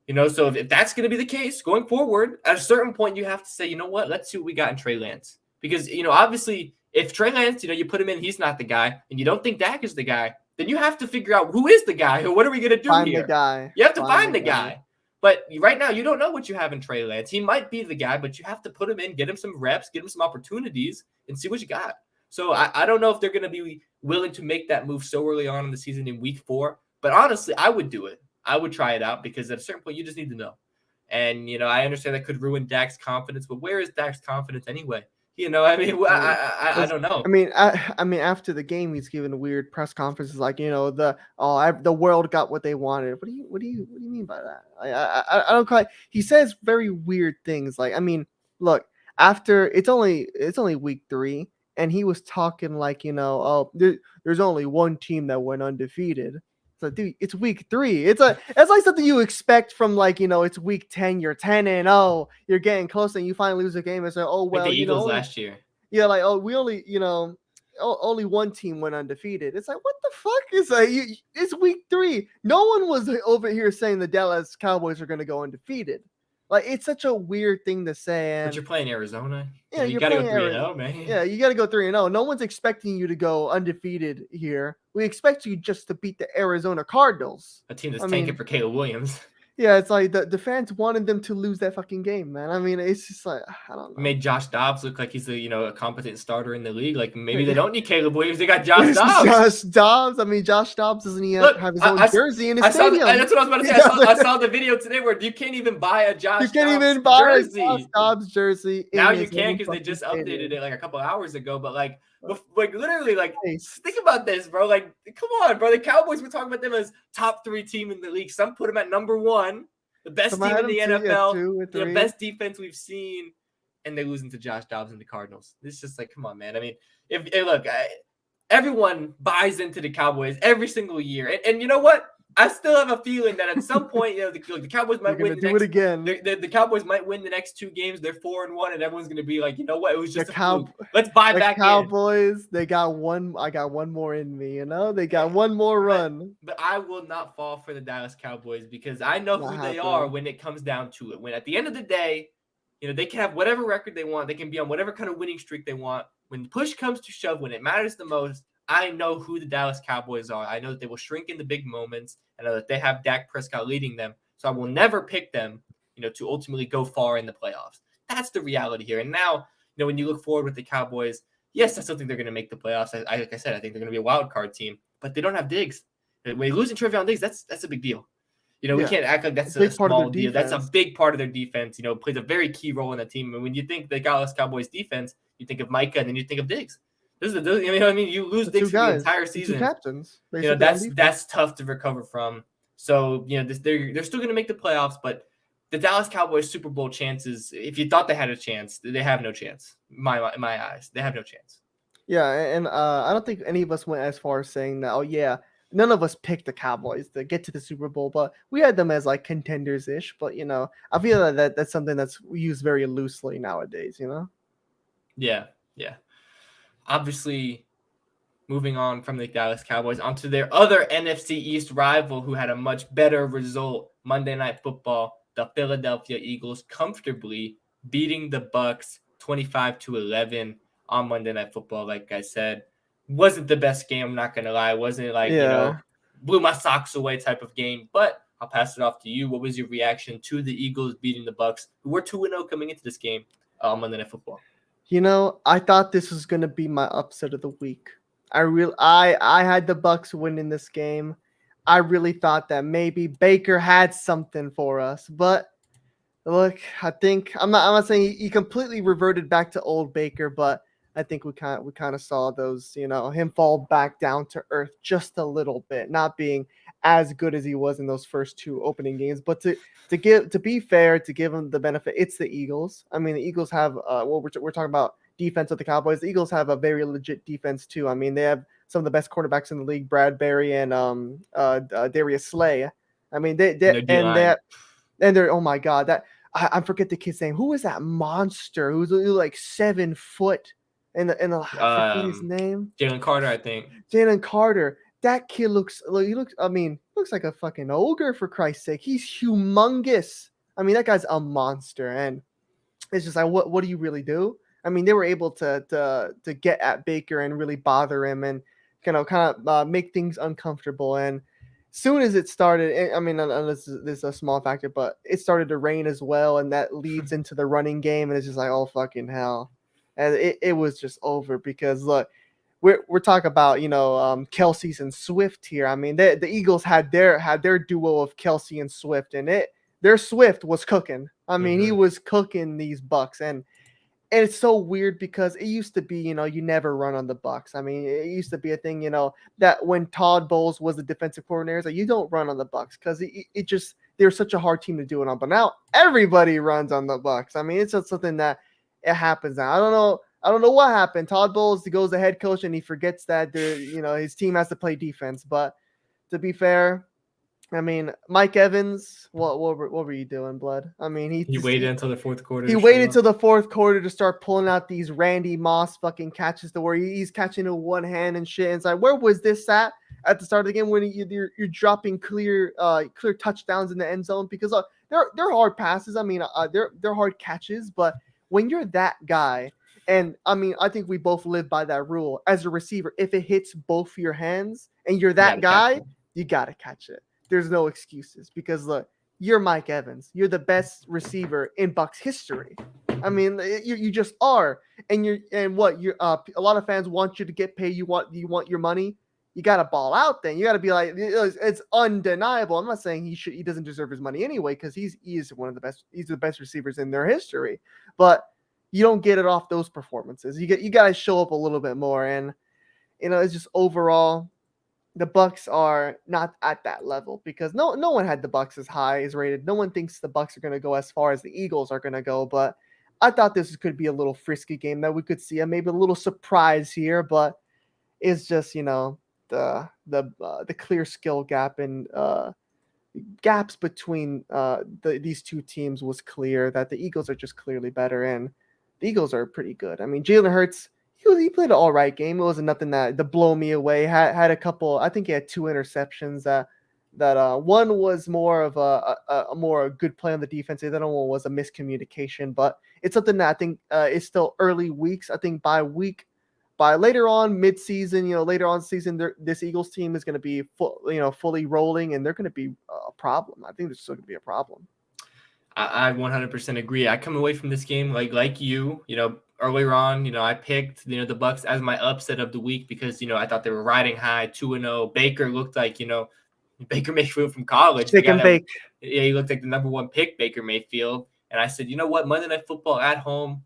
You know, so if that's going to be the case going forward, at a certain point, you have to say, you know what, let's see what we got in Trey Lance. Because, you know, obviously, if Trey Lance, you know, you put him in, he's not the guy, and you don't think Dak is the guy, then you have to figure out who is the guy, or what are we going to do find here? The guy. You have to find the guy. But right now, you don't know what you have in Trey Lance. He might be the guy, but you have to put him in, get him some reps, get him some opportunities, and see what you got. So I don't know if they're going to be willing to make that move so early on in the season in week 4. But honestly, I would do it. I would try it out because at a certain point you just need to know. And I understand that could ruin Dak's confidence, but where is Dak's confidence anyway? I mean, I don't know. I mean, after the game, he's giving weird press conferences like, the world got what they wanted. What do you mean by that? I don't quite. He says very weird things. Like, I mean, look, after it's only week 3, and he was talking like, there's only one team that went undefeated. So, dude, it's week 3. It's like something you expect from, like, it's week 10. You're 10-0. You're getting close, and you finally lose a game. And say, oh well, like the Eagles last year. Yeah, like, oh, we only, only one team went undefeated. It's like, what the fuck is like? It's week 3. No one was over here saying the Dallas Cowboys are going to go undefeated. Like, it's such a weird thing to say. And but you're playing Arizona. Yeah, you got to go 3-0, man. Yeah, you got to go 3-0. No one's expecting you to go undefeated here. We expect you just to beat the Arizona Cardinals, a team that's tanking for Caleb Williams. Yeah, it's like the fans wanted them to lose that fucking game, man. I mean, it's just like, I don't know. Made Josh Dobbs look like he's a competent starter in the league. Like, maybe they don't need Caleb Williams. They got Josh Dobbs. Josh Dobbs. I mean, Josh Dobbs doesn't even have his own jersey in his stadium. That's what I was about to say. I saw the video today where you can't even buy a Josh Dobbs jersey. You can't even buy a Josh Dobbs jersey. Now you can because they just updated it like a couple hours ago. But like literally, like, think about this, bro. Like, come on, bro. The Cowboys, we're talking about them as top 3 team in the league. Some put them at number 1. The best team in the NFL, the best defense we've seen, and they're losing to Josh Dobbs and the Cardinals. It's just like, come on, man. I mean, everyone buys into the Cowboys every single year, and you know what? I still have a feeling that at some point, the Cowboys might win. Do it again. The Cowboys might win the next 2 games. They're 4-1, and everyone's gonna be like, you know what? It was just a fluke. Let's buy back in. Cowboys. They got one. I got one more in me. They got one more run. But I will not fall for the Dallas Cowboys because I know who they are when it comes down to it. When at the end of the day, they can have whatever record they want. They can be on whatever kind of winning streak they want. When push comes to shove, when it matters the most, I know who the Dallas Cowboys are. I know that they will shrink in the big moments. I know that they have Dak Prescott leading them. So I will never pick them, to ultimately go far in the playoffs. That's the reality here. And now, when you look forward with the Cowboys, yes, I still think they're going to make the playoffs. Like I said, I think they're going to be a wild card team, but they don't have Diggs. When you lose Trevion Diggs, that's a big deal. We can't act like that's a small deal. That's a big part of their defense. Plays a very key role in the team. And when you think the Dallas Cowboys defense, you think of Micah, and then you think of Diggs. You lose Diggs for the entire season. 2 captains. That's tough to recover from. So, they're still going to make the playoffs, but the Dallas Cowboys Super Bowl chances, if you thought they had a chance, they have no chance. In my eyes, they have no chance. Yeah, and I don't think any of us went as far as saying that, oh, yeah, none of us picked the Cowboys to get to the Super Bowl, but we had them as, like, contenders-ish. But, I feel that that's something that's used very loosely nowadays, Yeah. Obviously, moving on from the Dallas Cowboys onto their other NFC East rival who had a much better result, Monday Night Football, the Philadelphia Eagles comfortably beating the Bucs 25-11 on Monday Night Football. Like I said, wasn't the best game, I'm not going to lie. Wasn't like, blew my socks away type of game, but I'll pass it off to you. What was your reaction to the Eagles beating the Bucs, who were 2-0 coming into this game on Monday Night Football? I thought this was going to be my upset of the week. I had the Bucs winning this game. I really thought that maybe Baker had something for us, but look, I think I'm not saying he completely reverted back to old Baker, but I think we kind of saw those, him fall back down to earth just a little bit, not being as good as he was in those first 2 opening games. But to be fair, to give him the benefit, it's the Eagles. I mean, the Eagles have we're talking about defense of the Cowboys. The Eagles have a very legit defense too. I mean, they have some of the best quarterbacks in the league, Bradbury and Darius Slay. I mean, they're oh my god, that I forget the kid's name. Who is that monster who's like 7 foot? I forget his name. Jalen Carter, I think. Jalen Carter. That kid looks like a fucking ogre, for Christ's sake. He's humongous. I mean, that guy's a monster, and it's just like, what do you really do? I mean, they were able to get at Baker and really bother him and kind of make things uncomfortable. And soon as it started, I mean, this is a small factor, but it started to rain as well, and that leads into the running game, and it's just like, oh fucking hell, and it was just over because look, we're talking about Kelsey's and Swift here. I mean, the Eagles had their duo of Kelsey and Swift, and their Swift was cooking. I mean, he was cooking these Bucks, and it's so weird because it used to be, you never run on the Bucks. I mean, it used to be a thing, that when Todd Bowles was the defensive coordinator, it's like you don't run on the Bucks because it just they're such a hard team to do it on. But now everybody runs on the Bucks. I mean, it's just something that it happens now. I don't know what happened. Todd Bowles goes the head coach and he forgets that his team has to play defense. But to be fair, I mean, Mike Evans, what were you doing, blood? I mean, he waited until the fourth quarter. He waited till the fourth quarter to start pulling out these Randy Moss fucking catches to where he's catching in one hand and shit. And it's like, where was this at the start of the game when you're dropping clear touchdowns in the end zone? Because they're hard passes. I mean, they're hard catches. But when you're that guy, and I mean, I think we both live by that rule as a receiver. If it hits both your hands and you're that guy, you gotta catch it. There's no excuses because look, you're Mike Evans. You're the best receiver in Bucks history. I mean, you just are. And a lot of fans want you to get paid. You want your money. You got to ball out. Then you got to be like, it's undeniable. I'm not saying he doesn't deserve his money anyway because he is one of the best. He's the best receivers in their history. But you don't get it off those performances. You got to show up a little bit more. And it's just overall, the Bucks are not at that level because no one had the Bucks as high as rated. No one thinks the Bucks are going to go as far as the Eagles are going to go. But I thought this could be a little frisky game that we could see, and maybe a little surprise here. But it's just the clear skill gap and gaps between these two teams was clear. That the Eagles are just clearly better, and the Eagles are pretty good. I mean, Jalen Hurts. He played an all right game. It wasn't nothing that blow me away. Had a couple. I think he had 2 interceptions. That one was more of a good play on the defense. The other one was a miscommunication. But it's something that I think is still early weeks. I think by later on mid-season, later on season, this Eagles team is going to be fully rolling, and they're going to be a problem. I think there's still going to be a problem. I 100% agree. I come away from this game like you. Earlier on, I picked the Bucks as my upset of the week because I thought they were riding high 2-0. Baker looked like Baker Mayfield from college. Chicken bake. Yeah, he looked like the number 1 pick, Baker Mayfield. And I said, you know what, Monday Night Football at home,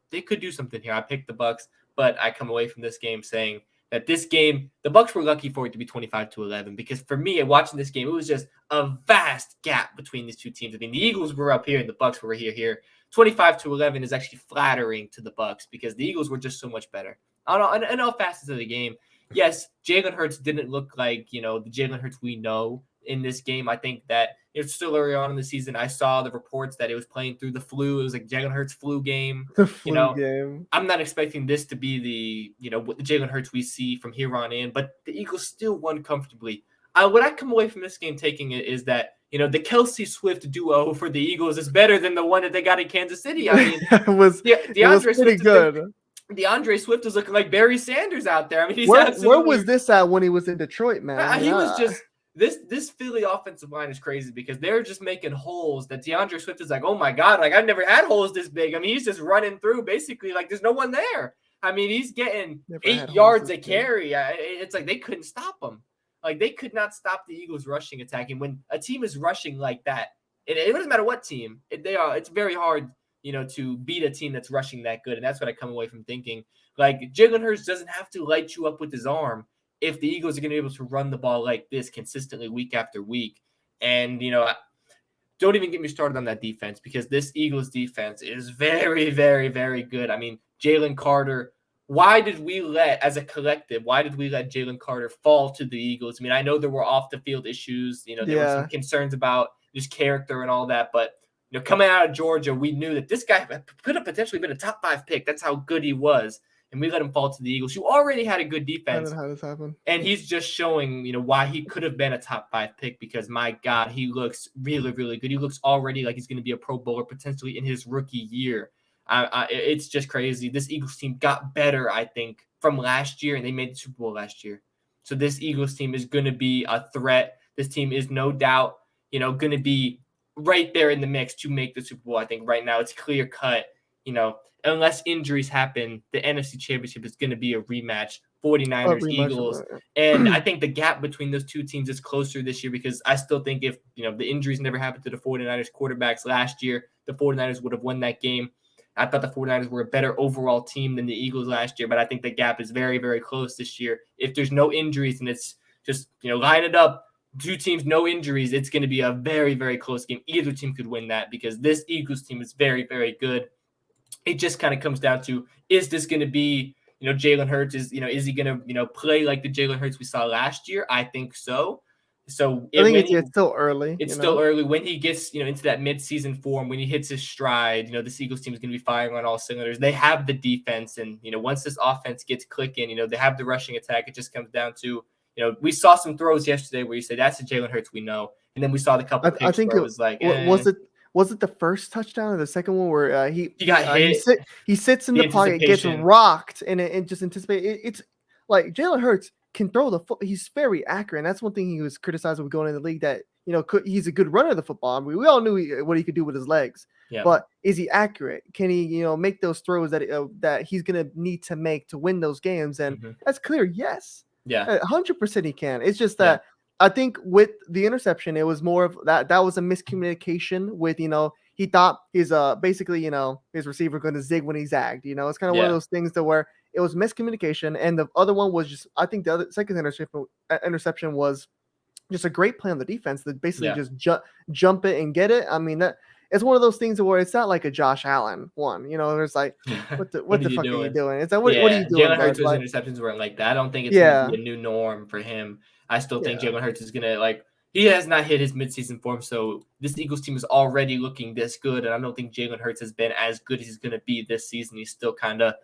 they could do something here. I picked the Bucks, but I come away from this game saying that this game, the Bucks were lucky for it to be 25-11 because for me, watching this game, it was just a vast gap between these two teams. I mean, the Eagles were up here and the Bucks were here. 25-11 is actually flattering to the Bucks because the Eagles were just so much better. In all facets of the game, yes, Jalen Hurts didn't look like the Jalen Hurts we know in this game. I think that it's still early on in the season. I saw the reports that it was playing through the flu. It was like Jalen Hurts flu game. The flu game. I'm not expecting this to be the what the Jalen Hurts we see from here on in, but the Eagles still won comfortably. What I come away from this game taking it is that the Kelsey Swift duo for the Eagles is better than the one that they got in Kansas City. I mean, it was pretty good. DeAndre Swift is looking like Barry Sanders out there. I mean, where was this at when he was in Detroit, man? He was just this Philly offensive line is crazy because they're just making holes that DeAndre Swift is like, oh my God, like I've never had holes this big. I mean, he's just running through basically like there's no one there. I mean, he's getting 8 yards a carry. It's like they couldn't stop him. Like they could not stop the Eagles rushing attack. And when a team is rushing like that, it doesn't matter what team it's very hard, to beat a team that's rushing that good. And that's what I come away from thinking. Like Jalen Hurts doesn't have to light you up with his arm if the Eagles are going to be able to run the ball like this consistently week after week. And, don't even get me started on that defense because this Eagles defense is very, very, very good. I mean, Jalen Carter. Why did we let Jalen Carter fall to the Eagles? I mean, I know there were off the field issues. There were some concerns about his character and all that. But, coming out of Georgia, we knew that this guy could have potentially been a top 5 pick. That's how good he was. And we let him fall to the Eagles, who already had a good defense. How did this happen? And he's just showing, why he could have been a top 5 pick because, my God, he looks really, really good. He looks already like he's going to be a Pro Bowler potentially in his rookie year. It's just crazy. This Eagles team got better, I think, from last year, and they made the Super Bowl last year. So this Eagles team is going to be a threat. This team is no doubt, going to be right there in the mix to make the Super Bowl. I think right now it's clear cut. Unless injuries happen, the NFC Championship is going to be a rematch 49ers, Pretty much. Eagles. And I think the gap between those two teams is closer this year because I still think if, the injuries never happened to the 49ers quarterbacks last year, the 49ers would have won that game. I thought the 49ers were a better overall team than the Eagles last year, but I think the gap is very, very close this year. If there's no injuries and it's just, line it up, two teams, no injuries, it's going to be a very, very close game. Either team could win that because this Eagles team is very, very good. It just kind of comes down to, is this going to be, Jalen Hurts is he going to, play like the Jalen Hurts we saw last year? I think so. So I think it's still early. It's still early. When he gets, into that midseason form, when he hits his stride, the Eagles team is going to be firing on all cylinders. They have the defense, and once this offense gets clicking, they have the rushing attack. It just comes down to, we saw some throws yesterday where you say that's the Jalen Hurts we know, and then we saw the couple picks I think where it was like, was it the first touchdown or the second one where he got hit? He sits in the pocket, gets rocked, and it just anticipates. It's like Jalen Hurts can throw the foot. He's very accurate. And that's one thing he was criticized with going in the league, that he's a good runner of the football. I mean, we all knew what he could do with his legs. Yeah. But is he accurate? Can he make those throws that he's gonna need to make to win those games? And that's clear. Yes. Yeah. 100% he can. It's just that I think with the interception, it was more of that was a miscommunication with he thought his basically his receiver going to zig when he zagged. It's kind of one of those things that where it was miscommunication, and the other one was just, I think the other second interception was just a great play on the defense that basically just jump it and get it. I mean, that it's one of those things where it's not like a Josh Allen one. There's like, what the fuck are you doing? It's like, what are you doing? Jalen Hurts' interceptions weren't like that. I don't think it's going to be a new norm for him. I still think Jalen Hurts is going to he has not hit his midseason form, so this Eagles team is already looking this good, and I don't think Jalen Hurts has been as good as he's going to be this season. He's still kind of,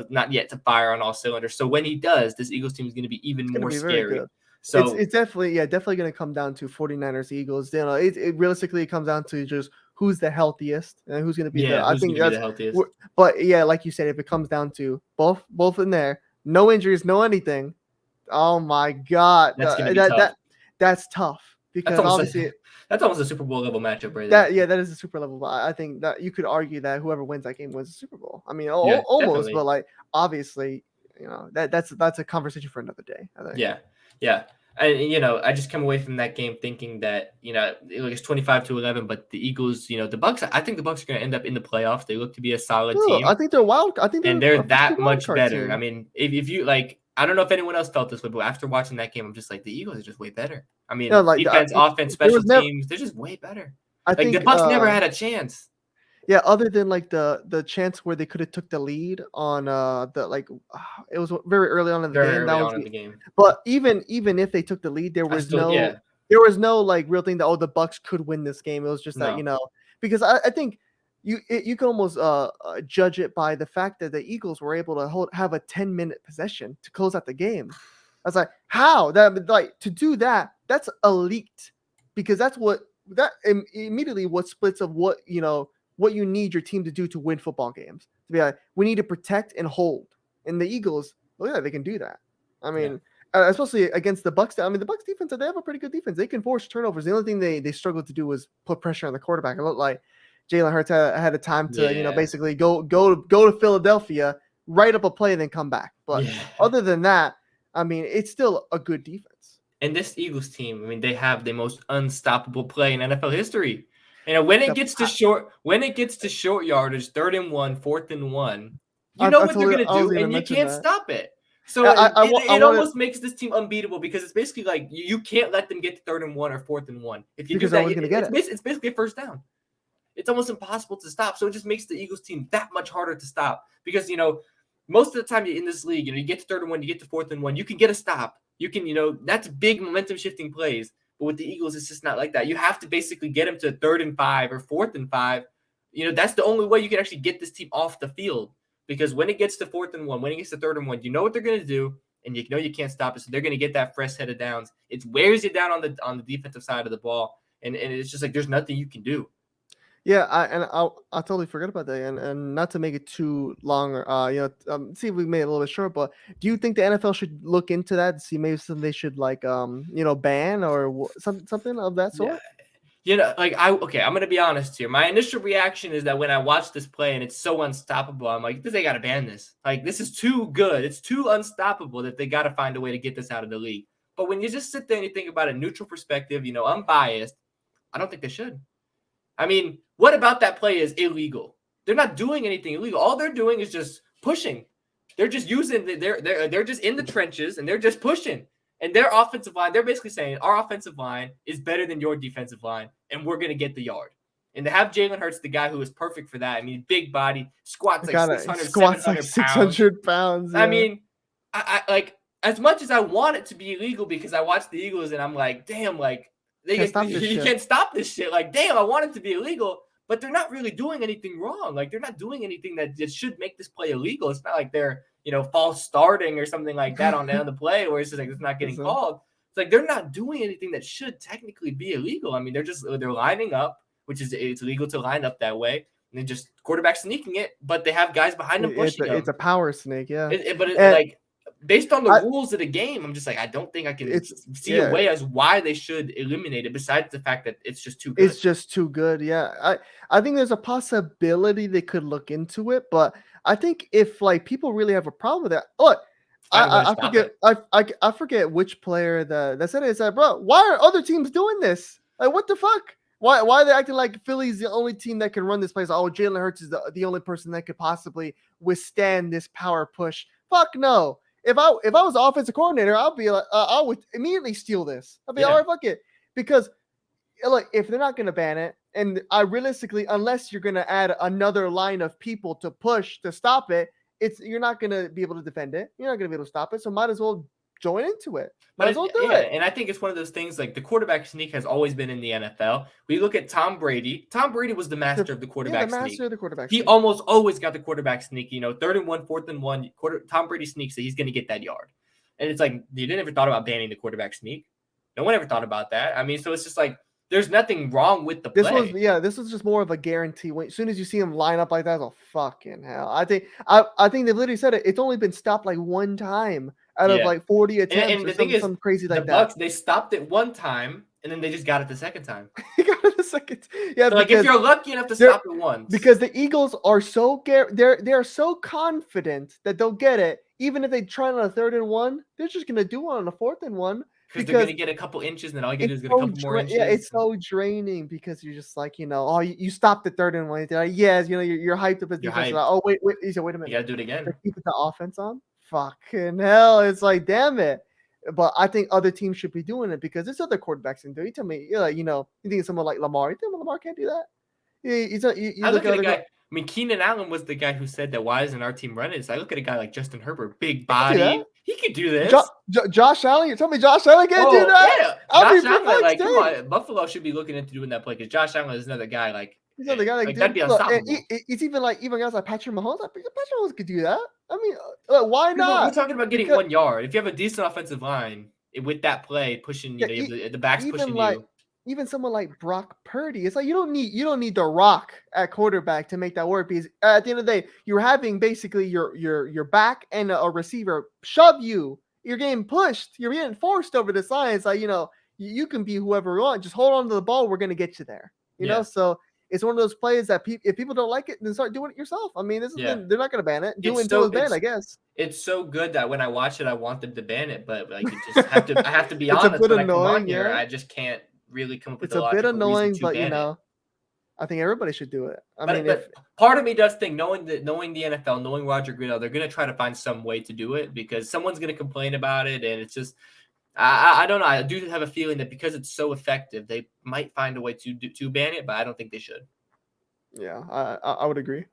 not yet to fire on all cylinders. So when he does, this Eagles team is going to be even more scary. So it's definitely going to come down to 49ers Eagles. It realistically comes down to just who's the healthiest and who's going to be the healthiest. But like you said, if it comes down to both in there, no injuries, no anything. Oh my God, that's gonna be tough. That's tough because obviously that's almost a Super Bowl level matchup right there. That is a super level. But I think that you could argue that whoever wins that game wins the Super Bowl. I mean, almost, definitely. But obviously, that's a conversation for another day. I think. Yeah. I just come away from that game thinking that it's 25-11, but the Eagles, the Bucs. I think the Bucs are going to end up in the playoffs. They look to be a solid team. I think they're wild. I think they're that much better. Team. I mean, if you I don't know if anyone else felt this way, but after watching that game, I'm just like, the Eagles are just way better. I mean, defense, offense, special teams, they're just way better. I think the Bucs never had a chance. Yeah, other than the chance where they could have took the lead on it was very early on in the game. But even if they took the lead, there was no real thing that the Bucs could win this game. It was just that because I think you can almost judge it by the fact that the Eagles were able to have a 10-minute possession to close out the game. I was like, how that to do that? That's elite, because that's immediately what splits of what you need your team to do to win football games. To be like, we need to protect and hold, and the Eagles, they can do that. I mean, especially against the Bucs. I mean, the Bucs defense, they have a pretty good defense. They can force turnovers. The only thing they struggled to do was put pressure on the quarterback. It looked like Jalen Hurts had a time to basically go to Philadelphia, write up a play, and then come back. But other than that, I mean, it's still a good defense. And this Eagles team, I mean, they have the most unstoppable play in NFL history. When it gets to short yardage, 3rd and 1, 4th and 1, what they're going to do, and you can't stop it. So it almost makes this team unbeatable, because it's basically like you can't let them get to 3rd and 1 or 4th and 1. If you do that, it's basically a first down. It's almost impossible to stop. So it just makes the Eagles team that much harder to stop, because, most of the time in this league, you get to 3rd and 1, you get to 4th and 1, you can get a stop. You can, that's big momentum shifting plays. But with the Eagles, it's just not like that. You have to basically get them to 3rd and 5 or 4th and 5. That's the only way you can actually get this team off the field, because when it gets to 4th and 1, when it gets to 3rd and 1, you know what they're going to do, and you know you can't stop it. So they're going to get that fresh head of downs. It wears you down on the defensive side of the ball, and it's just like there's nothing you can do. Yeah, I totally forgot about that, and not to make it too long, see if we made it a little bit short. But do you think the NFL should look into that and see maybe something they should ban or something of that sort? Like I'm gonna be honest here. My initial reaction is that when I watch this play and it's so unstoppable, I'm like, they gotta ban this. Like, this is too good. It's too unstoppable that they gotta find a way to get this out of the league. But when you just sit there and you think about a neutral perspective, unbiased, I don't think they should. I mean, what about that play is illegal? They're not doing anything illegal. All they're doing is just pushing. They're just using they're just in the trenches and they're just pushing. And their offensive line, they're basically saying our offensive line is better than your defensive line, and we're gonna get the yard. And to have Jalen Hurts, the guy who is perfect for that. I mean, big body, squats like 600, 700 600 pounds. Yeah. I mean, I like, as much as I want it to be illegal because I watch the Eagles and I'm like, damn, like you can't stop this shit. Like, damn, I want it to be illegal, but they're not really doing anything wrong. Like, they're not doing anything that just should make this play illegal. It's not like they're false starting or something like that on the play where it's just like it's not getting called. It's like they're not doing anything that should technically be illegal. I mean, they're lining up, which is it's illegal to line up that way. And then just quarterback sneaking it, but they have guys behind them pushing them. It's a power snake, yeah. Like, based on the rules of the game, I'm just like, I don't think I can see a way as why they should eliminate it, besides the fact that it's just too good. It's just too good, yeah. I think there's a possibility they could look into it, but I think if like people really have a problem with that, look, I forget which player that said it. It said, bro, why are other teams doing this? Like, what the fuck? Why are they acting like Philly's the only team that can run this place? Oh, Jalen Hurts is the only person that could possibly withstand this power push. Fuck no. If I was the offensive coordinator, I'll be like, I would immediately steal this. I'll be all right, fuck it. Because like, if they're not gonna ban it, and I realistically, unless you're gonna add another line of people to push to stop it, you're not gonna be able to defend it. You're not gonna be able to stop it. So might as well join into it. Might as well do it. And I think it's one of those things, like, the quarterback sneak has always been in the NFL. We look at Tom Brady. Tom Brady was the master of the quarterback sneak. Master of the quarterback sneak. He almost always got the quarterback sneak. 3rd and 1, 4th and 1. Tom Brady sneaks it. He's going to get that yard. And it's like, you didn't ever thought about banning the quarterback sneak. No one ever thought about that. I mean, so it's just like, there's nothing wrong with the play. This was just more of a guarantee. As soon as you see him line up like that, oh, fucking hell. I think they've literally said it. It's only been stopped like one time out of like 40 attempts, and the thing is, crazy like that. Bucs, they stopped it one time, and then they just got it the second time. Yeah, so, like, if you're lucky enough to stop it once. Because the Eagles are they're so confident that they'll get it, even if they try on a 3rd and 1, they're just gonna do it on a 4th and 1. Because they're gonna get a couple inches, and then all you get is get a couple more inches. Yeah, it's so draining because you're just like, you stopped the 3rd and 1. Like, yes, you're hyped up as defense. Like, oh wait, you said, wait a minute. You gotta do it again. Keep the offense on. Fucking hell, it's like, damn it. But I think other teams should be doing it because there's other quarterbacks in there. You tell me, you think someone like Lamar. You think Lamar can't do that? I look at a guy. I mean, Keenan Allen was the guy who said that, why isn't our team running? So I look at a guy like Justin Herbert, big body. He could do this. Josh Allen, you tell me Josh Allen can't do that? Yeah. Josh Allen, like, come on, Buffalo should be looking into doing that play because Josh Allen is another guy like. He's another guy that'd be unstoppable. It's even guys like Patrick Mahomes. Patrick Mahomes could do that. I mean, why not? We're talking about getting 1 yard. If you have a decent offensive line with that play pushing, the backs pushing you. Even someone like Brock Purdy, it's like you don't need the Rock at quarterback to make that work, because at the end of the day, you're having basically your back and a receiver shove you. You're getting pushed. You're getting forced over the side. It's like, you can be whoever you want. Just hold on to the ball. We're gonna get you there. You know, so. It's one of those plays that if people don't like it, then start doing it yourself. I mean, they're not going to ban it. Do it until it's banned, I guess. It's so good that when I watch it, I want them to ban it, but like, I have to be honest. When I come on here, I just can't really come up with a bit annoying, but I think everybody should do it. But part of me does think, knowing the NFL, knowing Roger Goodell, they're going to try to find some way to do it because someone's going to complain about it, and it's just. I don't know. I do have a feeling that because it's so effective, they might find a way to ban it, but I don't think they should. Yeah, I would agree.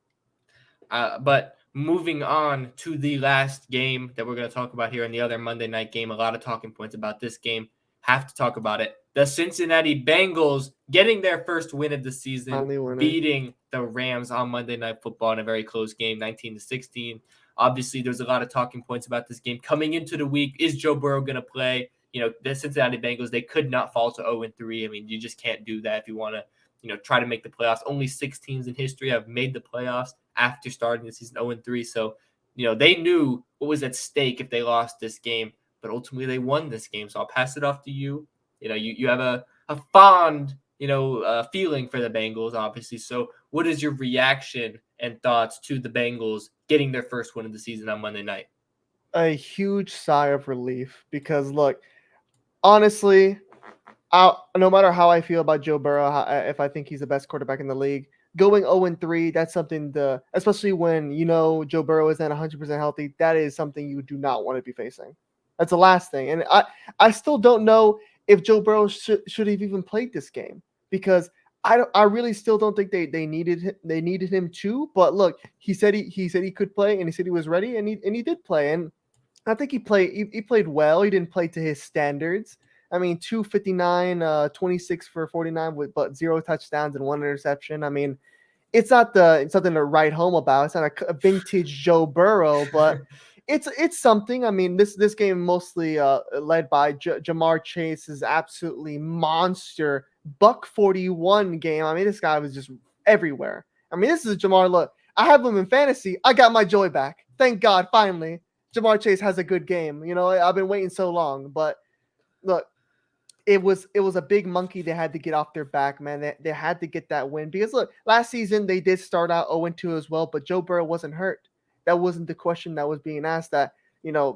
But moving on to the last game that we're going to talk about here, and the other Monday night game, a lot of talking points about this game. Have to talk about it. The Cincinnati Bengals getting their first win of the season, beating the Rams on Monday Night Football in a very close game, 19-16. Obviously, there's a lot of talking points about this game. Coming into the week, is Joe Burrow going to play? The Cincinnati Bengals, they could not fall to 0-3. I mean, you just can't do that if you want to, try to make the playoffs. Only 6 teams in history have made the playoffs after starting the season 0-3. So, they knew what was at stake if they lost this game, but ultimately they won this game. So I'll pass it off to you. You have a fond feeling for the Bengals, obviously. So what is your reaction and thoughts to the Bengals getting their first win of the season on Monday night? A huge sigh of relief because look, honestly, no matter how I feel about Joe Burrow, if I think he's the best quarterback in the league, going 0-3, that's something especially when Joe Burrow isn't 100% healthy, that is something you do not want to be facing. That's the last thing. And I still don't know if Joe Burrow should have even played this game because I really still don't think they needed him to. But look, he said he could play and he said he was ready and he did play, and I think he played well. He didn't play to his standards. I mean, 259, 26 for 49 but 0 touchdowns and 1 interception. I mean, it's something to write home about. It's not a vintage Joe Burrow, but it's something. I mean, this game mostly led by Jamar Chase's absolutely monster buck 41 game. I mean, this guy was just everywhere. I mean, this is Jamar. Look, I have him in fantasy. I got my joy back. Thank God, finally. Jamar Chase has a good game. I've been waiting so long, but look, it was a big monkey they had to get off their back, man. They had to get that win because look, last season they did start out 0-2 as well, but Joe Burrow wasn't hurt. That wasn't the question that was being asked. That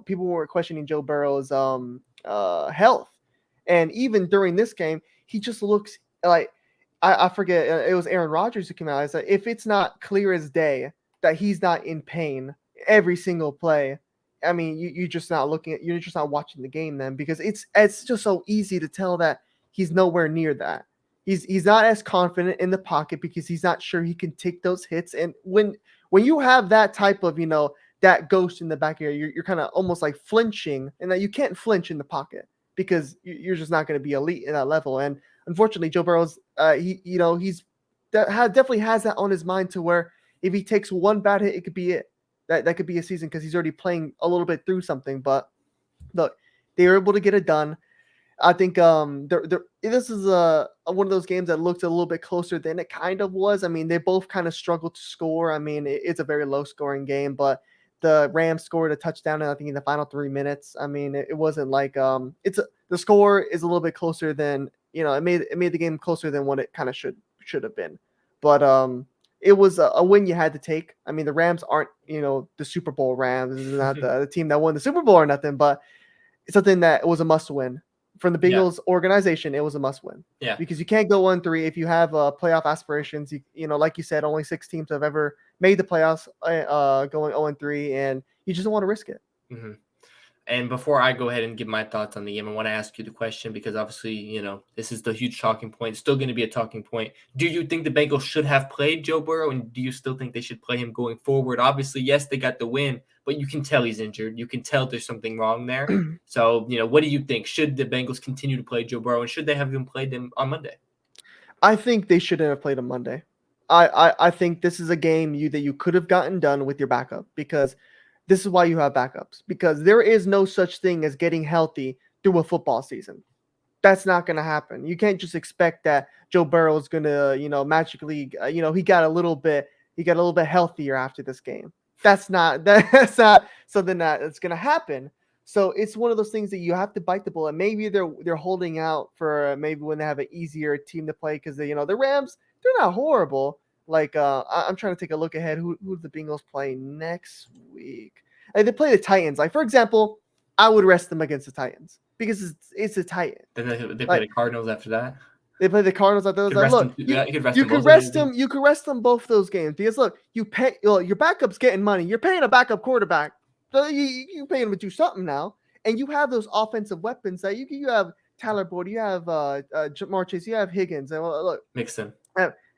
people were questioning Joe Burrow's health, and even during this game, he just looks like I forget. It was Aaron Rodgers who came out. I said, if it's not clear as day that he's not in pain every single play, I mean, you're just not watching the game then, because it's just so easy to tell that he's nowhere near that. He's not as confident in the pocket because he's not sure he can take those hits. And when you have that type of that ghost in the back here, you're kind of almost like flinching, and that you can't flinch in the pocket because you're just not going to be elite in that level. And unfortunately, Joe Burrow's definitely has that on his mind to where if he takes one bad hit, it could be it. That could be a season because he's already playing a little bit through something. But look, they were able to get it done. I think this is one of those games that looked a little bit closer than it kind of was. I mean, they both kind of struggled to score. I mean, it's a very low scoring game, but the Rams scored a touchdown, I think, in the final 3 minutes. I mean, it wasn't like the score is a little bit closer than it made the game closer than what it kind of should have been. But it was a win you had to take. I mean, the Rams aren't, the Super Bowl Rams. This is not the team that won the Super Bowl or nothing, but it's something that was a must win. From the Bengals organization, it was a must win. Yeah. Because you can't go 1-3 if you have playoff aspirations. Like you said, only 6 teams have ever made the playoffs going 0-3, and you just don't want to risk it. Mm-hmm. And before I go ahead and give my thoughts on the game, I want to ask you the question because obviously, this is the huge talking point. It's still going to be a talking point. Do you think the Bengals should have played Joe Burrow, and do you still think they should play him going forward? Obviously, yes, they got the win, but you can tell he's injured. You can tell there's something wrong there. So, what do you think? Should the Bengals continue to play Joe Burrow, and should they have even played him on Monday? I think they shouldn't have played him Monday. I think this is a game that you could have gotten done with your backup, because this is why you have backups, because there is no such thing as getting healthy through a football season. That's not going to happen. You can't just expect that Joe Burrow is going to, magically, he got a little bit healthier after this game. That's not something that's going to happen. So it's one of those things that you have to bite the bullet. Maybe they're holding out for maybe when they have an easier team to play, because the Rams, they're not horrible. Like I'm trying to take a look ahead. Who the Bengals play next week? They play the Titans. Like, for example, I would rest them against the Titans because it's the Titans. Then they play the Cardinals after that. They play the Cardinals after that. Look, you could rest them. You could rest them both those games because look, your backup's getting money. You're paying a backup quarterback, so you paying him to do something now, and you have those offensive weapons that you have Tyler Boyd, you have Jamar Chase, you have Higgins, and look, Mixon.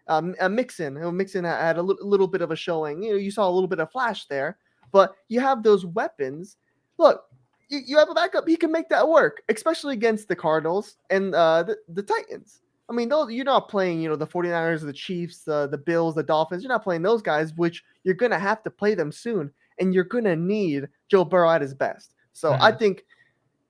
Mixon had a little bit of a showing. You saw a little bit of flash there, but you have those weapons. Look, you have a backup. He can make that work, especially against the Cardinals and the Titans. I mean, you're not playing, the 49ers, the Chiefs, the Bills, the Dolphins. You're not playing those guys, which you're going to have to play them soon, and you're going to need Joe Burrow at his best. So I think,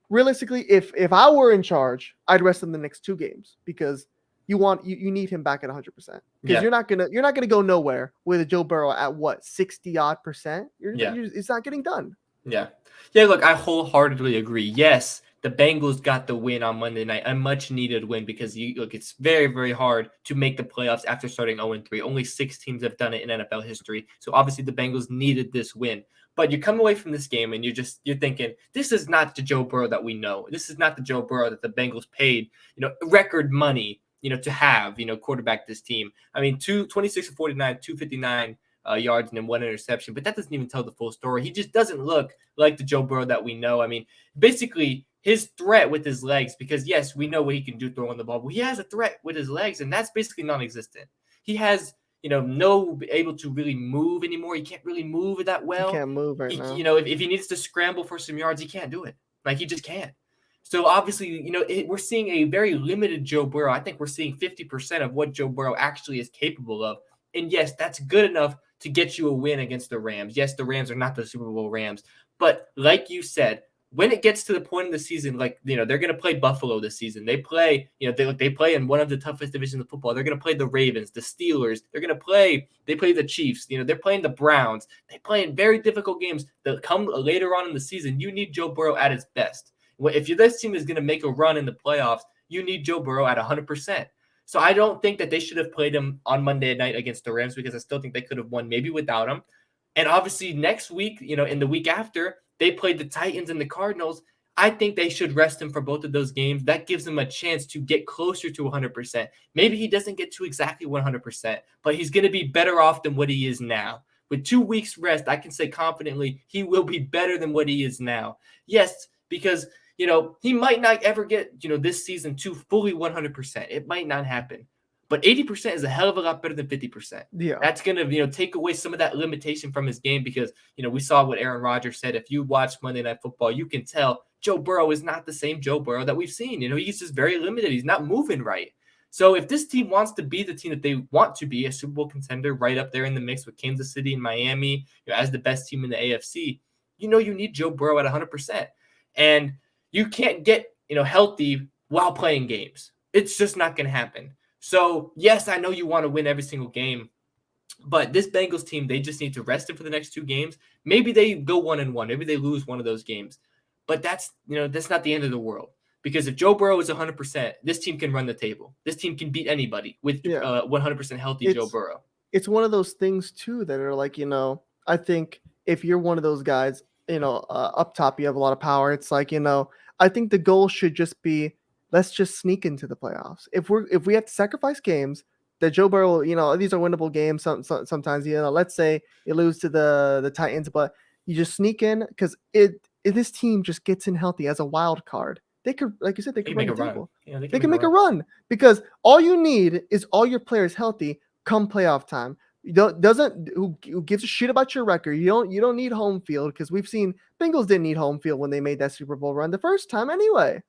realistically, if I were in charge, I'd rest him the next 2 games, because you need him back at 100%, because you're not gonna go nowhere with Joe Burrow at what 60-odd%. It's not getting done. Yeah. Look, I wholeheartedly agree. Yes, the Bengals got the win on Monday night, a much needed win because it's very, very hard to make the playoffs after starting 0-3. Only 6 teams have done it in NFL history. So obviously the Bengals needed this win. But you come away from this game and you're thinking, this is not the Joe Burrow that we know. This is not the Joe Burrow that the Bengals paid, record money, to have, quarterback this team. I mean, 26 of 49, 259 yards and then 1 interception, but that doesn't even tell the full story. He just doesn't look like the Joe Burrow that we know. I mean, basically his threat with his legs, because yes, we know what he can do throwing the ball, but he has a threat with his legs, and that's basically non-existent. He has, no able to really move anymore. He can't really move that well. He can't move right now. If he needs to scramble for some yards, he can't do it. Like, he just can't. So obviously, we're seeing a very limited Joe Burrow. I think we're seeing 50% of what Joe Burrow actually is capable of. And yes, that's good enough to get you a win against the Rams. Yes, the Rams are not the Super Bowl Rams. But like you said, when it gets to the point of the season, like, they're going to play Buffalo this season. They play, they play in one of the toughest divisions of football. They're going to play the Ravens, the Steelers. They play the Chiefs. They're playing the Browns. They play in very difficult games that come later on in the season. You need Joe Burrow at his best. If this team is going to make a run in the playoffs, you need Joe Burrow at 100%. So I don't think that they should have played him on Monday night against the Rams, because I still think they could have won maybe without him. And obviously next week, in the week after, they played the Titans and the Cardinals. I think they should rest him for both of those games. That gives him a chance to get closer to 100%. Maybe he doesn't get to exactly 100%, but he's going to be better off than what he is now. With 2 weeks rest, I can say confidently he will be better than what he is now. Yes, because he might not ever get, this season to fully 100%. It might not happen. But 80% is a hell of a lot better than 50%. Yeah. That's going to, take away some of that limitation from his game, because, we saw what Aaron Rodgers said. If you watch Monday Night Football, you can tell Joe Burrow is not the same Joe Burrow that we've seen. He's just very limited. He's not moving right. So if this team wants to be the team that they want to be, a Super Bowl contender right up there in the mix with Kansas City and Miami, as the best team in the AFC, you need Joe Burrow at 100%. And you can't get, healthy while playing games. It's just not going to happen. So, yes, I know you want to win every single game, but this Bengals team, they just need to rest him for the next 2 games. Maybe they go 1-1. Maybe they lose one of those games. But that's not the end of the world. Because if Joe Burrow is 100%, this team can run the table. This team can beat anybody with 100% healthy Joe Burrow. It's one of those things, too, that are like, I think if you're one of those guys, up top, you have a lot of power. It's like, I think the goal should just be, let's just sneak into the playoffs. If we have to sacrifice games, that Joe Burrow, these are winnable games. Sometimes, let's say you lose to the Titans, but you just sneak in, because if this team just gets in healthy as a wild card, they could, like you said, they could make a run. They can make a run, because all you need is all your players healthy come playoff time. Who gives a shit about your record? You don't need home field, because we've seen Bengals didn't need home field when they made that Super Bowl run the first time anyway.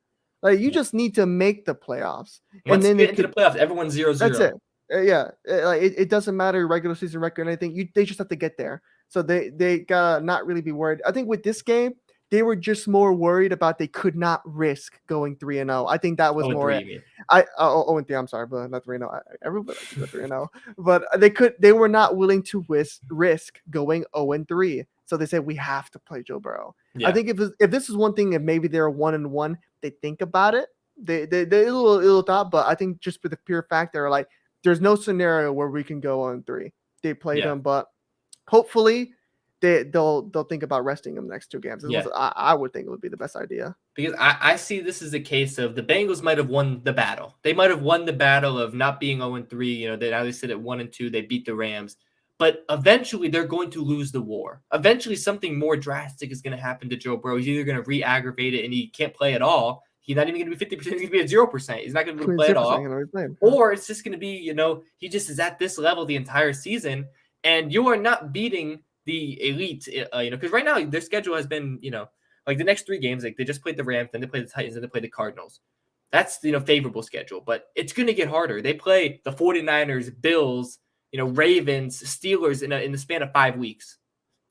Like, you just need to make the playoffs. Once you get into the playoffs, everyone's 0-0. That's it. It doesn't matter regular season record or anything. They just have to get there. So they gotta not really be worried. I think with this game, they were just more worried about they could not risk going 3-0. I think that was more it. 0-3. I'm sorry, but not 3-0. Everybody likes to go 3-0, but they were not willing to risk going 0-3. So they said, we have to play Joe Burrow. Yeah. I think if this is one thing, if maybe they're 1-1, they think about it. They little thought, but I think just for the pure fact they're like, there's no scenario where we can go 0-3. They played them, but hopefully they'll think about resting them the next 2 games. I would think it would be the best idea. Because I see this as a case of the Bengals might have won the battle. They might have won the battle of not being 0-3. They sit at 1-2. They beat the Rams. But eventually they're going to lose the war. Eventually something more drastic is going to happen to Joe Burrow. He's either going to re-aggravate it and he can't play at all. He's not even going to be 50%. He's going to be at 0%. He's not going to play at all. Or it's just going to be, he just is at this level the entire season, and you are not beating the elite, because right now their schedule has been, like the next 3 games, like they just played the Rams, then they played the Titans, then they played the Cardinals. That's, favorable schedule, but it's going to get harder. They play the 49ers, Bills, Ravens, Steelers in the span of 5 weeks.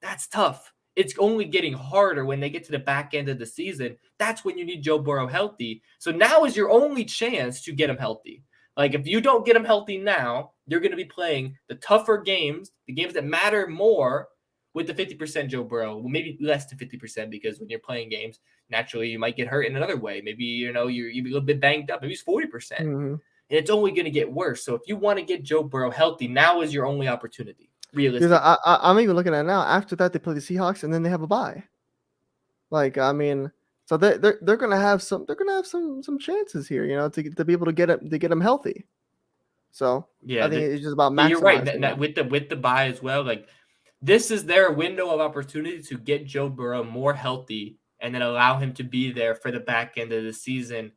That's tough. It's only getting harder when they get to the back end of the season. That's when you need Joe Burrow healthy. So now is your only chance to get him healthy. Like, if you don't get him healthy now, you're going to be playing the tougher games, the games that matter more, with the 50% Joe Burrow, well, maybe less than 50% because when you're playing games, naturally you might get hurt in another way. Maybe you're a little bit banged up. Maybe it's 40%, and it's only going to get worse. So if you want to get Joe Burrow healthy, now is your only opportunity. Because Realistically, I'm even looking at it now. After that, they play the Seahawks, and then they have a bye. Like, I mean, so they're gonna have some chances here, to be able to get them healthy. So yeah, I think it's just about you're right. maximizing that. With the bye as well, like this is their window of opportunity to get Joe Burrow more healthy and then allow him to be there for the back end of the season,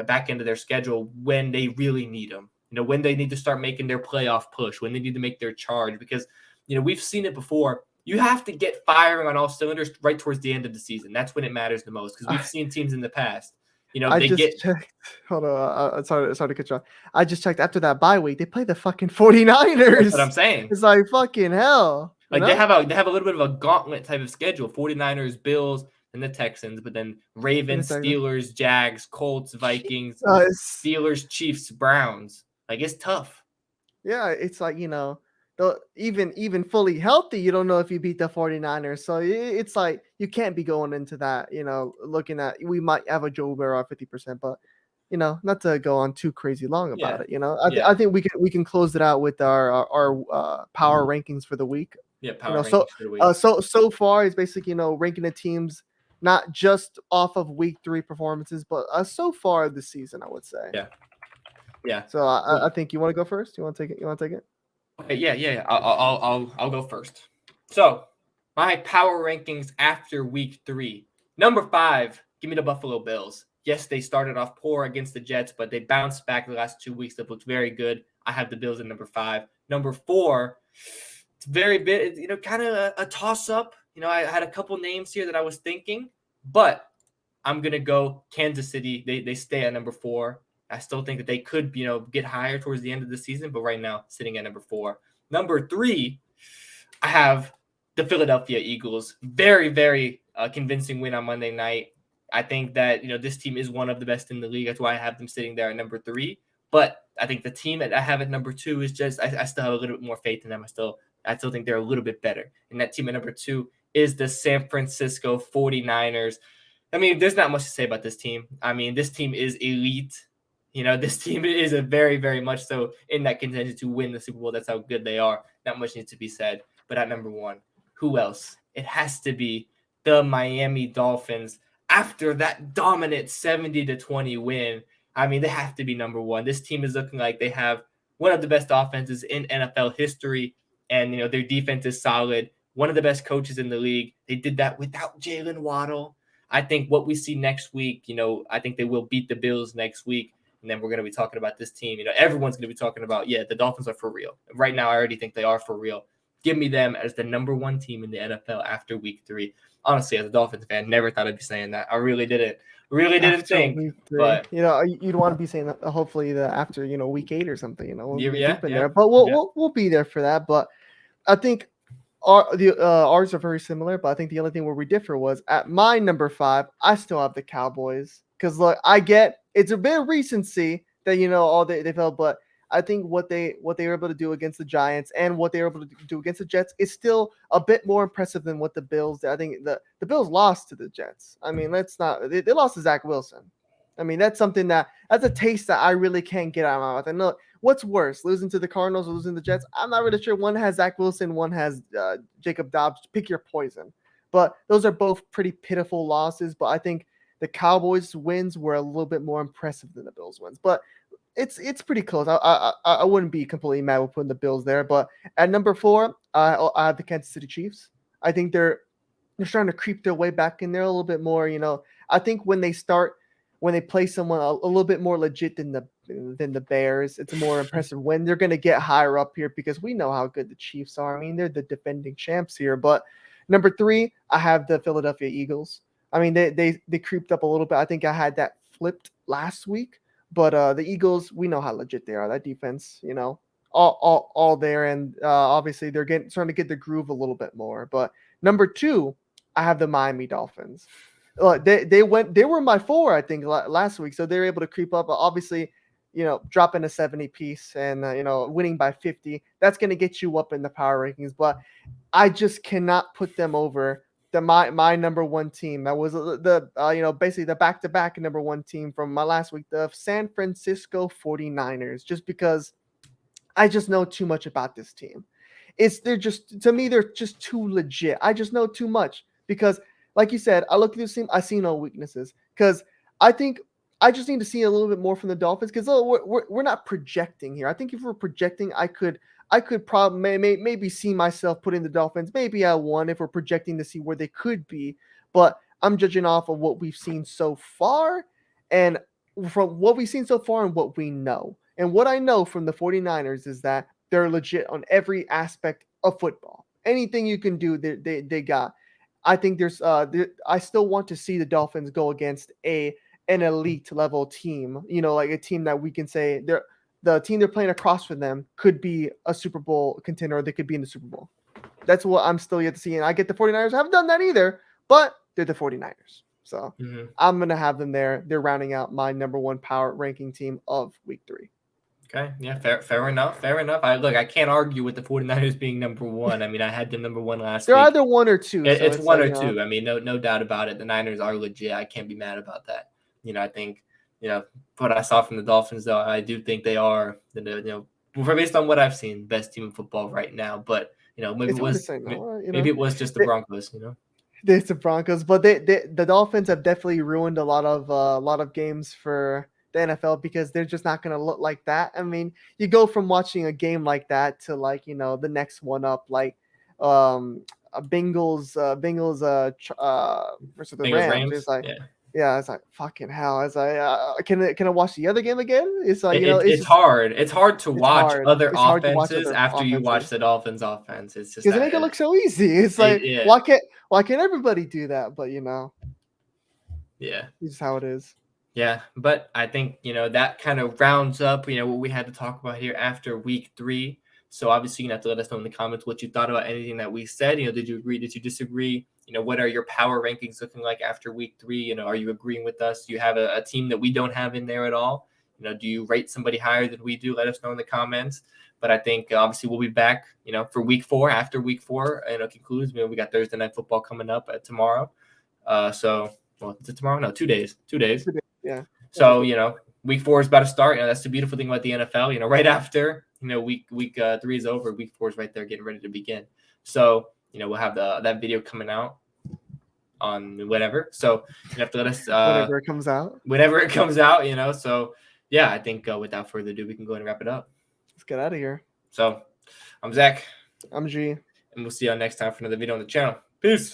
back end of their schedule when they really need him. When they need to start making their playoff push, when they need to make their charge, because we've seen it before. You have to get firing on all cylinders right towards the end of the season. That's when it matters the most, because we've seen teams in the past. Checked. Hold on. Sorry to cut you off. I just checked after that bye week. They play the fucking 49ers. That's what I'm saying. It's like fucking hell. Like they have a little bit of a gauntlet type of schedule: 49ers, Bills, and the Texans, but then Ravens, Steelers, Jags, Colts, Vikings, Steelers, Chiefs, Browns. Like it's tough. Yeah, it's like even fully healthy, you don't know if you beat the 49ers. So it's like you can't be going into that, looking at we might have a Joe Burrow at 50%, but not to go on too crazy long about it. I think we can close it out with our power rankings for the week. Yeah, power rankings for the week. So far it's basically ranking the teams not just off of week 3 performances, but so far this season, I would say. Yeah. So I think you want to go first. You want to take it? Okay, yeah. I'll go first. So my power rankings after week 3. Number 5, give me the Buffalo Bills. Yes, they started off poor against the Jets, but they bounced back the last 2 weeks. That looked very good. I have the Bills at number 5. Number 4, it's very bit, kind of a toss up. I had a couple names here that I was thinking, but I'm gonna go Kansas City. They stay at number 4. I still think that they could, get higher towards the end of the season, but right now sitting at number 4. Number 3, I have the Philadelphia Eagles. Very, very convincing win on Monday night. I think that, this team is one of the best in the league. That's why I have them sitting there at number 3. But I think the team that I have at number 2 is just, I still have a little bit more faith in them. I still think they're a little bit better. And that team at number 2 is the San Francisco 49ers. I mean, there's not much to say about this team. I mean, this team is elite. This team is a very, very much so in that contention to win the Super Bowl. That's how good they are. Not much needs to be said. But at number 1, who else? It has to be the Miami Dolphins. After that dominant 70-20 win, I mean, they have to be number 1. This team is looking like they have one of the best offenses in NFL history. And, their defense is solid. One of the best coaches in the league. They did that without Jalen Waddle. I think what we see next week, I think they will beat the Bills next week. And then we're going to be talking about this team. Everyone's going to be talking about, the Dolphins are for real. Right now, I already think they are for real. Give me them as the number 1 team in the NFL after week 3. Honestly, as a Dolphins fan, never thought I'd be saying that. I really didn't. Really didn't think. But you'd want to be saying that hopefully after week 8 or something. We'll be deep in there. But we'll be there for that. But I think ours are very similar. But I think the only thing where we differ was at my number 5, I still have the Cowboys. Because look, I get it's a bit of recency that all they felt, but I think what they were able to do against the Giants and what they were able to do against the Jets is still a bit more impressive than what the Bills did. I think the Bills lost to the Jets. I mean, they lost to Zach Wilson. I mean, that's a taste that I really can't get out of my mouth. And look, what's worse, losing to the Cardinals or losing to the Jets? I'm not really sure. One has Zach Wilson, one has Jacob Dobbs. Pick your poison. But those are both pretty pitiful losses. But I think the Cowboys' wins were a little bit more impressive than the Bills' wins, but it's pretty close. I wouldn't be completely mad with putting the Bills there. But at number 4, I have the Kansas City Chiefs. I think they're starting to creep their way back in there a little bit more. I think when they play someone a little bit more legit than the Bears, it's a more impressive win. They're going to get higher up here because we know how good the Chiefs are. I mean, they're the defending champs here. But number 3, I have the Philadelphia Eagles. I mean, they creeped up a little bit. I think I had that flipped last week, but the Eagles, we know how legit they are. That defense, all there, and obviously they're starting to get the groove a little bit more. But number 2, I have the Miami Dolphins. They were my 4, I think, last week, so they were able to creep up. Obviously, dropping a 70 piece and winning by 50, that's going to get you up in the power rankings. But I just cannot put them over my number one team. That was basically the back-to-back number one team from my last week, the San Francisco 49ers, just because I just know too much about this team. They're just too legit. I just know too much because, like you said, I look at this team, I see no weaknesses. Because I think I just need to see a little bit more from the Dolphins. Because we're not projecting here. I think if we're projecting, I could probably maybe see myself putting the Dolphins maybe at 1 if we're projecting to see where they could be. But I'm judging off of what we've seen so far, and from what we've seen so far and what we know. And what I know from the 49ers is that they're legit on every aspect of football. Anything you can do, they got. I think I still want to see the Dolphins go against an elite level team. Like a team that we can say the team they're playing across from them could be a Super Bowl contender, or they could be in the Super Bowl. That's what I'm still yet to see. And I get the 49ers. I haven't done that either, but they're the 49ers. So I'm going to have them there. They're rounding out my number one power ranking team of week 3. Okay. Yeah. Fair enough. I can't argue with the 49ers being number one. I mean, I had them number one last week. They're either 1 or 2. It's 1 or 2. I mean, no doubt about it. The Niners are legit. I can't be mad about that. I think, what I saw from the Dolphins, though, I do think they are, based on what I've seen, best team in football right now. But, maybe it was just the Broncos, It's the Broncos, but the Dolphins have definitely ruined a lot of games for the NFL because they're just not going to look like that. I mean, you go from watching a game like that to the next one up, like Bengals versus the Rams. It's like, yeah, it's like fucking hell. It's like, can I watch the other game again? It's like it's hard. It's hard to watch other offenses after you watch the Dolphins' offense. It's just because they make it look so easy. It's like why can't everybody do that? But yeah, it's how it is. Yeah, but I think that kind of rounds up what we had to talk about here after week 3. So obviously you have to let us know in the comments what you thought about anything that we said. Did you agree? Did you disagree? What are your power rankings looking like after week 3? Are you agreeing with us? Do you have a team that we don't have in there at all? Do you rate somebody higher than we do? Let us know in the comments. But I think obviously we'll be back, for week 4 after week 4 concludes. We got Thursday Night Football coming up tomorrow. Is it tomorrow? No, 2 days. 2 days. Yeah. So, week 4 is about to start. That's the beautiful thing about the NFL. Right after, week 3 is over, week 4 is right there getting ready to begin. So, we'll have that video coming out on whatever. So you have to let us whenever it comes out. So yeah, I think without further ado, we can go and wrap it up. Let's get out of here. So I'm Zach. I'm G. And we'll see y'all next time for another video on the channel. Peace.